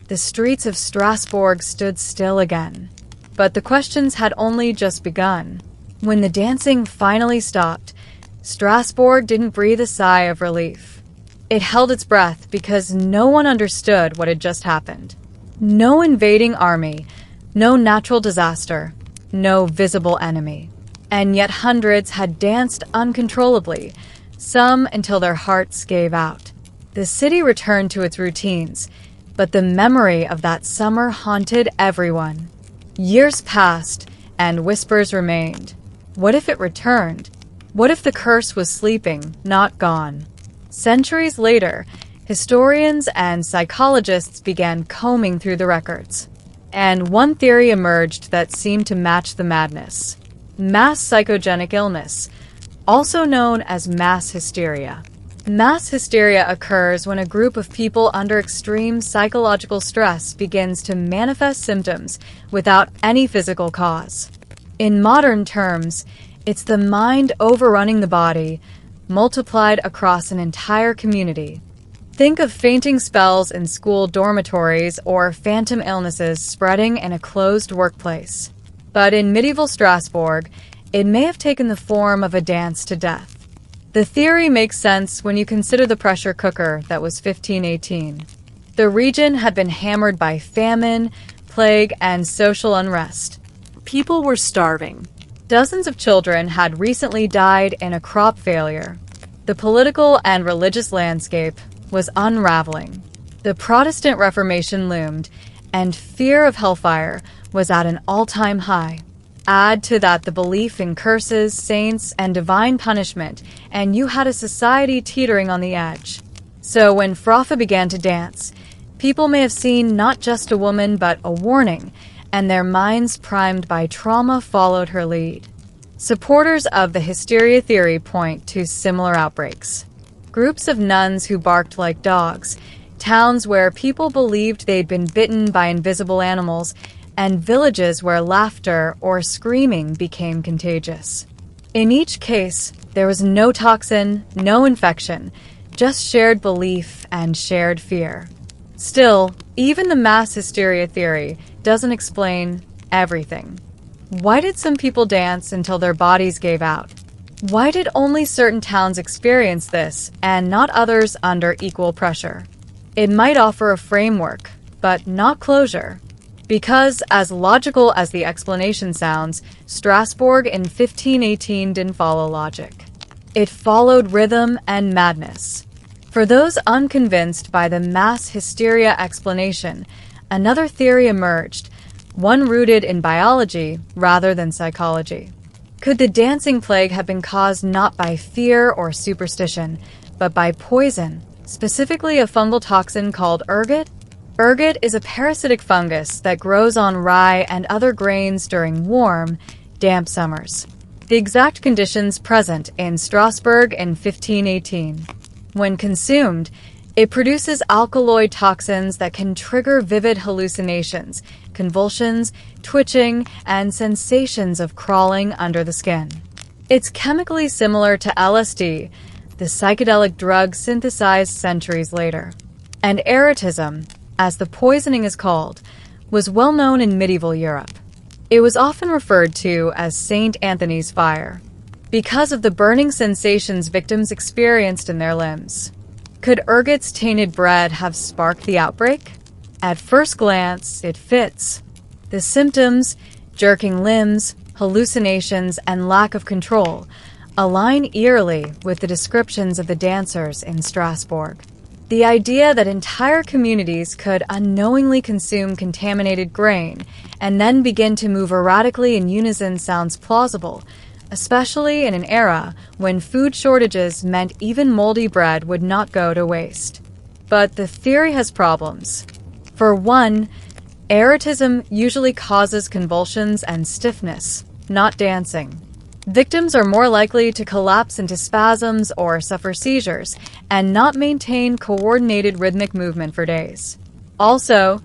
the streets of Strasbourg stood still again. But the questions had only just begun. When the dancing finally stopped, Strasbourg didn't breathe a sigh of relief. It held its breath because no one understood what had just happened. No invading army, no natural disaster, no visible enemy. And yet hundreds had danced uncontrollably, some until their hearts gave out. The city returned to its routines, but the memory of that summer haunted everyone. Years passed, and whispers remained. What if it returned? What if the curse was sleeping, not gone? Centuries later, historians and psychologists began combing through the records. And one theory emerged that seemed to match the madness. Mass psychogenic illness, also known as mass hysteria. Mass hysteria occurs when a group of people under extreme psychological stress begins to manifest symptoms without any physical cause. In modern terms, it's the mind overrunning the body, multiplied across an entire community. Think of fainting spells in school dormitories or phantom illnesses spreading in a closed workplace. But in medieval Strasbourg, it may have taken the form of a dance to death. The theory makes sense when you consider the pressure cooker that was 1518. The region had been hammered by famine, plague, and social unrest. People were starving. Dozens of children had recently died in a crop failure. The political and religious landscape was unraveling. The Protestant Reformation loomed, and fear of hellfire was at an all-time high. Add to that the belief in curses, saints, and divine punishment, and you had a society teetering on the edge. So when Fraffa began to dance, people may have seen not just a woman but a warning, and their minds primed by trauma followed her lead. Supporters of the hysteria theory point to similar outbreaks. Groups of nuns who barked like dogs, towns where people believed they'd been bitten by invisible animals, and villages where laughter or screaming became contagious. In each case, there was no toxin, no infection, just shared belief and shared fear. Still, even the mass hysteria theory doesn't explain everything. Why did some people dance until their bodies gave out? Why did only certain towns experience this and not others under equal pressure? It might offer a framework, but not closure. Because, as logical as the explanation sounds, Strasbourg in 1518 didn't follow logic. It followed rhythm and madness. For those unconvinced by the mass hysteria explanation, another theory emerged, one rooted in biology rather than psychology. Could the dancing plague have been caused not by fear or superstition, but by poison, specifically a fungal toxin called ergot? Ergot is a parasitic fungus that grows on rye and other grains during warm, damp summers. The exact conditions present in Strasbourg in 1518. When consumed, it produces alkaloid toxins that can trigger vivid hallucinations, convulsions, twitching, and sensations of crawling under the skin. It's chemically similar to LSD, the psychedelic drug synthesized centuries later. And erotism, as the poisoning is called, was well known in medieval Europe. It was often referred to as Saint Anthony's fire, because of the burning sensations victims experienced in their limbs. Could ergot's tainted bread have sparked the outbreak? At first glance, it fits. The symptoms, jerking limbs, hallucinations, and lack of control, align eerily with the descriptions of the dancers in Strasbourg. The idea that entire communities could unknowingly consume contaminated grain and then begin to move erratically in unison sounds plausible, especially in an era when food shortages meant even moldy bread would not go to waste. But the theory has problems. For one, erotism usually causes convulsions and stiffness, not dancing. Victims are more likely to collapse into spasms or suffer seizures and not maintain coordinated rhythmic movement for days. Also,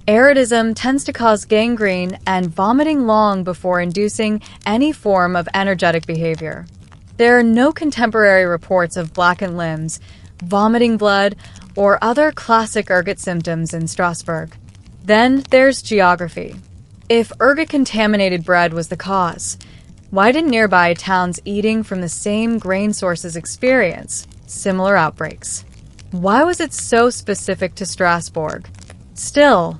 erotism tends to cause gangrene and vomiting long before inducing any form of energetic behavior. There are no contemporary reports of blackened limbs, vomiting blood, or other classic ergot symptoms in Strasbourg. Then there's geography. If ergot-contaminated bread was the cause, why didn't nearby towns eating from the same grain sources experience similar outbreaks? Why was it so specific to Strasbourg? Still,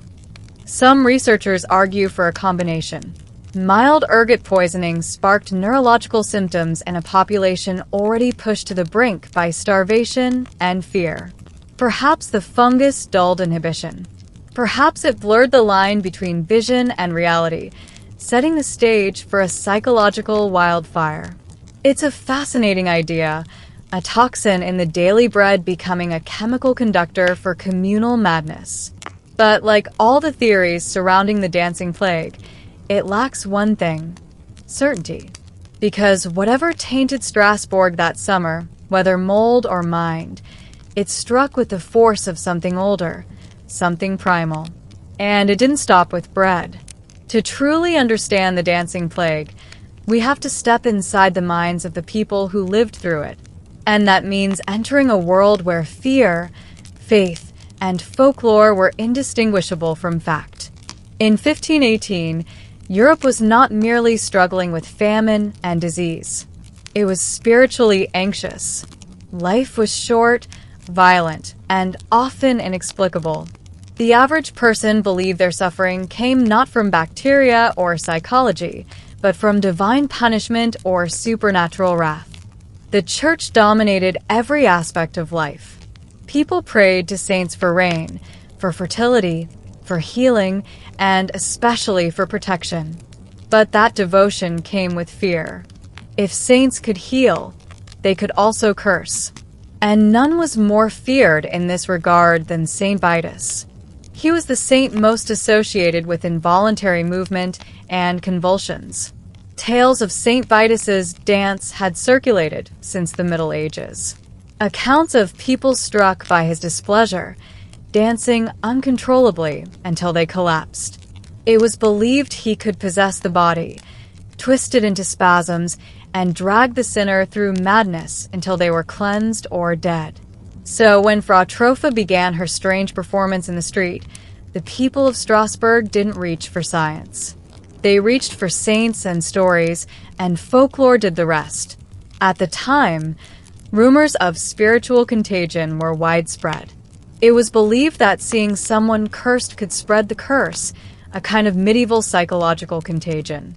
some researchers argue for a combination. Mild ergot poisoning sparked neurological symptoms in a population already pushed to the brink by starvation and fear. Perhaps the fungus dulled inhibition. Perhaps it blurred the line between vision and reality, setting the stage for a psychological wildfire. It's a fascinating idea, a toxin in the daily bread becoming a chemical conductor for communal madness. But like all the theories surrounding the dancing plague, it lacks one thing: certainty. Because whatever tainted Strasbourg that summer, whether mold or mind, it struck with the force of something older, something primal. And it didn't stop with bread. To truly understand the dancing plague, we have to step inside the minds of the people who lived through it. And that means entering a world where fear, faith, and folklore were indistinguishable from fact. In 1518, Europe was not merely struggling with famine and disease. It was spiritually anxious. Life was short, violent, and often inexplicable. The average person believed their suffering came not from bacteria or psychology, but from divine punishment or supernatural wrath. The church dominated every aspect of life. People prayed to saints for rain, for fertility, for healing, and especially for protection. But that devotion came with fear. If saints could heal, they could also curse. And none was more feared in this regard than Saint Vitus. He was the saint most associated with involuntary movement and convulsions. Tales of Saint Vitus's dance had circulated since the Middle Ages. Accounts of people struck by his displeasure, dancing uncontrollably until they collapsed. It was believed he could possess the body, twist it into spasms, and drag the sinner through madness until they were cleansed or dead. So when Frau Tropfa began her strange performance in the street, the people of Strasbourg didn't reach for science. They reached for saints and stories, and folklore did the rest. At the time, rumors of spiritual contagion were widespread. It was believed that seeing someone cursed could spread the curse, a kind of medieval psychological contagion.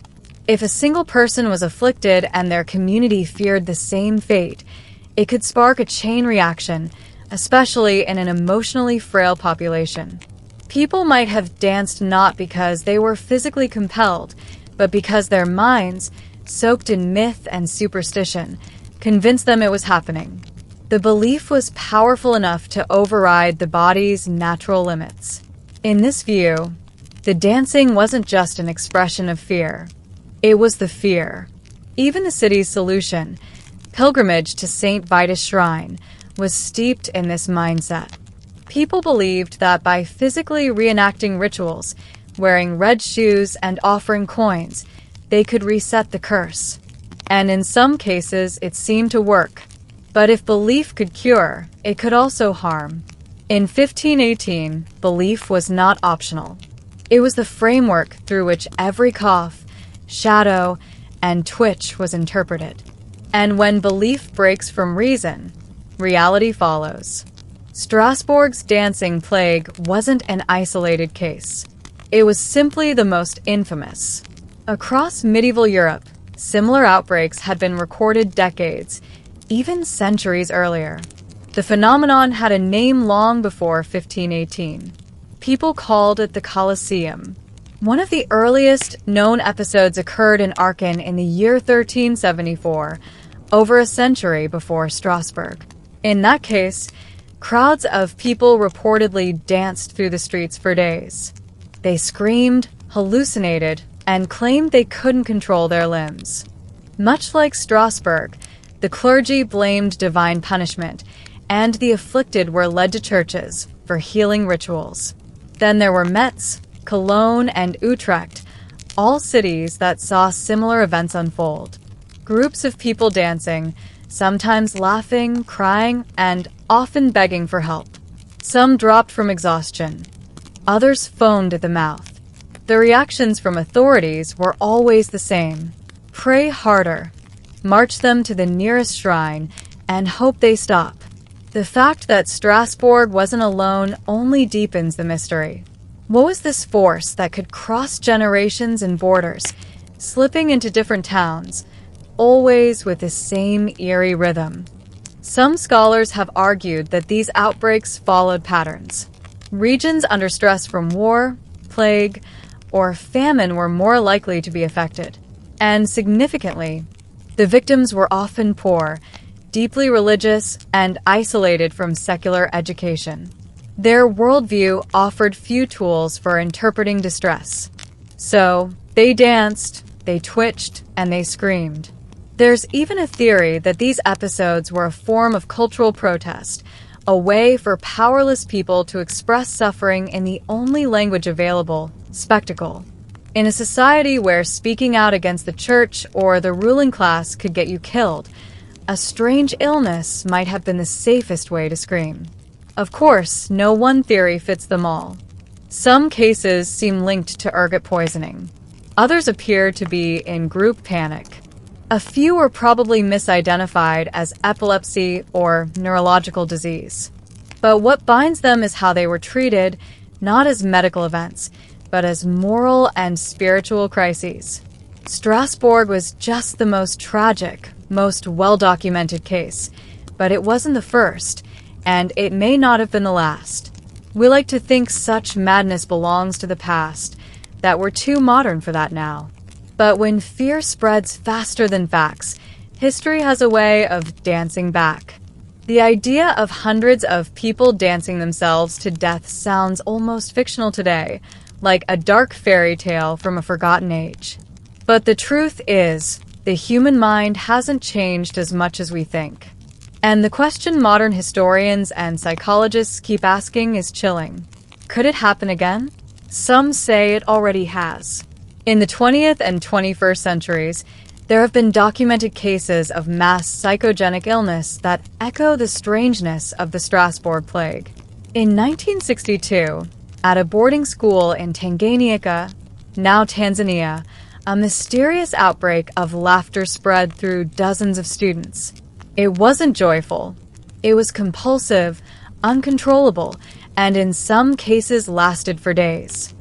If a single person was afflicted and their community feared the same fate, it could spark a chain reaction, especially in an emotionally frail population. People might have danced not because they were physically compelled, but because their minds, soaked in myth and superstition, convinced them it was happening. The belief was powerful enough to override the body's natural limits. In this view, the dancing wasn't just an expression of fear. It was the fear. Even the city's solution, pilgrimage to St. Vitus' shrine, was steeped in this mindset. People believed that by physically reenacting rituals, wearing red shoes, and offering coins, they could reset the curse. And in some cases, it seemed to work. But if belief could cure, it could also harm. In 1518, belief was not optional. It was the framework through which every cough, shadow, and twitch was interpreted. And when belief breaks from reason, reality follows. Strasbourg's dancing plague wasn't an isolated case. It was simply the most infamous. Across medieval Europe, similar outbreaks had been recorded decades, even centuries earlier. The phenomenon had a name long before 1518. People called it the Colosseum. One of the earliest known episodes occurred in Aachen in the year 1374, over a century before Strasbourg. In that case, crowds of people reportedly danced through the streets for days. They screamed, hallucinated, and claimed they couldn't control their limbs. Much like Strasbourg, the clergy blamed divine punishment, and the afflicted were led to churches for healing rituals. Then there were Metz, Cologne, and Utrecht, all cities that saw similar events unfold. Groups of people dancing, sometimes laughing, crying, and often begging for help. Some dropped from exhaustion. Others foamed at the mouth. The reactions from authorities were always the same. Pray harder. March them to the nearest shrine and hope they stop. The fact that Strasbourg wasn't alone only deepens the mystery. What was this force that could cross generations and borders, slipping into different towns, always with the same eerie rhythm? Some scholars have argued that these outbreaks followed patterns. Regions under stress from war, plague, or famine were more likely to be affected. And significantly, the victims were often poor, deeply religious, and isolated from secular education. Their worldview offered few tools for interpreting distress. So, they danced, they twitched, and they screamed. There's even a theory that these episodes were a form of cultural protest, a way for powerless people to express suffering in the only language available, spectacle. In a society where speaking out against the church or the ruling class could get you killed, a strange illness might have been the safest way to scream. Of course, no one theory fits them all. Some cases seem linked to ergot poisoning. Others appear to be in group panic. A few are probably misidentified as epilepsy or neurological disease. But what binds them is how they were treated, not as medical events, but as moral and spiritual crises. Strasbourg was just the most tragic, most well-documented case, but it wasn't the first, and it may not have been the last. We like to think such madness belongs to the past, that we're too modern for that now. But when fear spreads faster than facts, history has a way of dancing back. The idea of hundreds of people dancing themselves to death sounds almost fictional today, like a dark fairy tale from a forgotten age. But the truth is, the human mind hasn't changed as much as we think. And the question modern historians and psychologists keep asking is chilling. Could it happen again? Some say it already has. In the 20th and 21st centuries, there have been documented cases of mass psychogenic illness that echo the strangeness of the Strasbourg plague. In 1962, at a boarding school in Tanganyika, now Tanzania, a mysterious outbreak of laughter spread through dozens of students. It wasn't joyful. It was compulsive, uncontrollable, and in some cases lasted for days.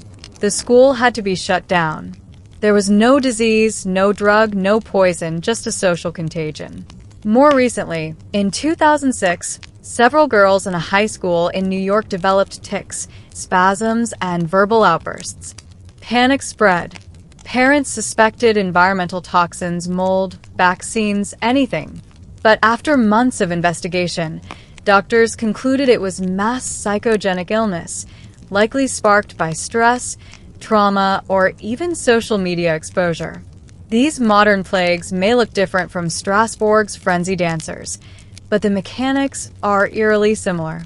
The school had to be shut down. There was no disease, no drug, no poison, just a social contagion. More recently, in 2006, several girls in a high school in New York developed tics, spasms, and verbal outbursts. Panic spread. Parents suspected environmental toxins, mold, vaccines, anything. But after months of investigation, doctors concluded it was mass psychogenic illness, likely sparked by stress, trauma, or even social media exposure. These modern plagues may look different from Strasbourg's frenzy dancers, but the mechanics are eerily similar.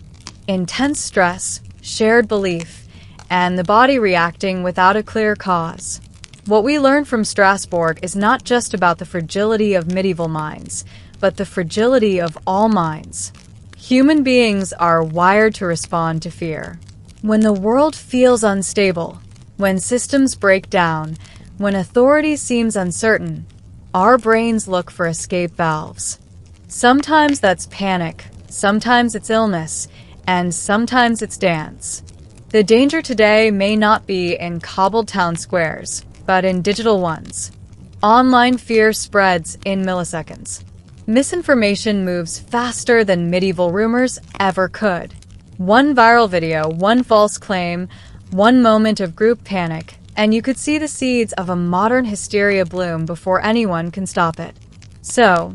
Intense stress, shared belief, and the body reacting without a clear cause. What we learn from Strasbourg is not just about the fragility of medieval minds, but the fragility of all minds. Human beings are wired to respond to fear. When the world feels unstable, when systems break down, when authority seems uncertain, our brains look for escape valves. Sometimes that's panic, sometimes it's illness, and sometimes it's dance. The danger today may not be in cobbled town squares, but in digital ones. Online fear spreads in milliseconds. Misinformation moves faster than medieval rumors ever could. One viral video, one false claim, one moment of group panic, and you could see the seeds of a modern hysteria bloom before anyone can stop it. So,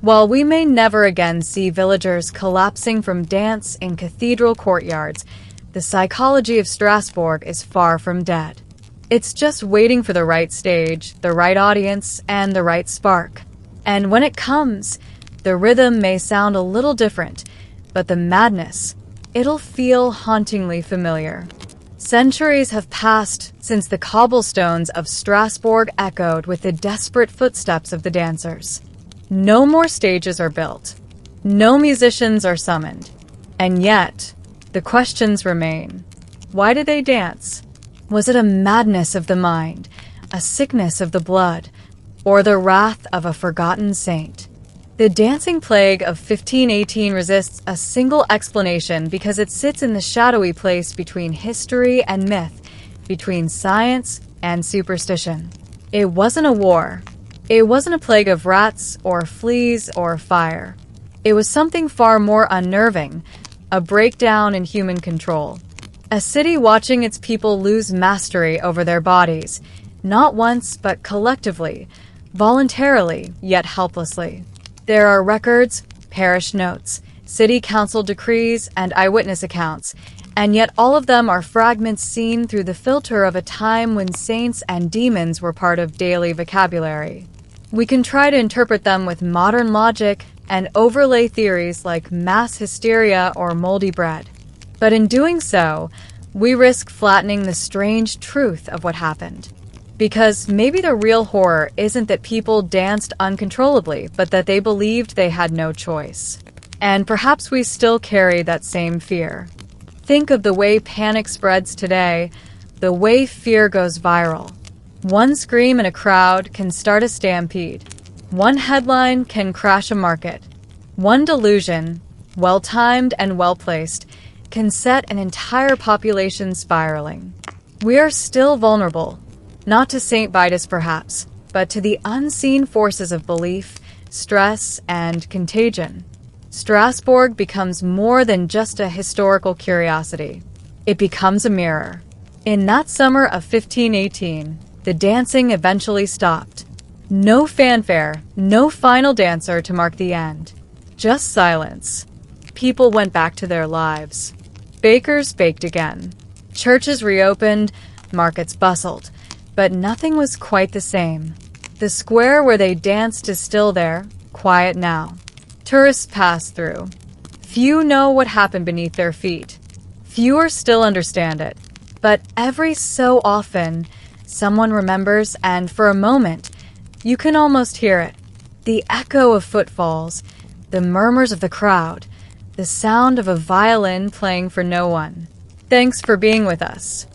while we may never again see villagers collapsing from dance in cathedral courtyards, the psychology of Strasbourg is far from dead. It's just waiting for the right stage, the right audience, and the right spark. And when it comes, the rhythm may sound a little different, but the madness, it'll feel hauntingly familiar. Centuries have passed since the cobblestones of Strasbourg echoed with the desperate footsteps of the dancers. No more stages are built. No musicians are summoned. And yet, the questions remain. Why did they dance? Was it a madness of the mind, a sickness of the blood, or the wrath of a forgotten saint? The dancing plague of 1518 resists a single explanation because it sits in the shadowy place between history and myth, between science and superstition. It wasn't a war. It wasn't a plague of rats or fleas or fire. It was something far more unnerving, a breakdown in human control. A city watching its people lose mastery over their bodies, not once but collectively, voluntarily yet helplessly. There are records, parish notes, city council decrees, and eyewitness accounts, and yet all of them are fragments seen through the filter of a time when saints and demons were part of daily vocabulary. We can try to interpret them with modern logic and overlay theories like mass hysteria or moldy bread. But in doing so, we risk flattening the strange truth of what happened. Because maybe the real horror isn't that people danced uncontrollably, but that they believed they had no choice. And perhaps we still carry that same fear. Think of the way panic spreads today, the way fear goes viral. One scream in a crowd can start a stampede. One headline can crash a market. One delusion, well-timed and well-placed, can set an entire population spiraling. We are still vulnerable. Not to St. Vitus perhaps, but to the unseen forces of belief, stress, and contagion. Strasbourg becomes more than just a historical curiosity. It becomes a mirror. In that summer of 1518, the dancing eventually stopped. No fanfare, no final dancer to mark the end. Just silence. People went back to their lives. Bakers baked again. Churches reopened, markets bustled. But nothing was quite the same. The square where they danced is still there, quiet now. Tourists pass through. Few know what happened beneath their feet. Fewer still understand it. But every so often, someone remembers, and for a moment, you can almost hear it. The echo of footfalls, the murmurs of the crowd, the sound of a violin playing for no one. Thanks for being with us.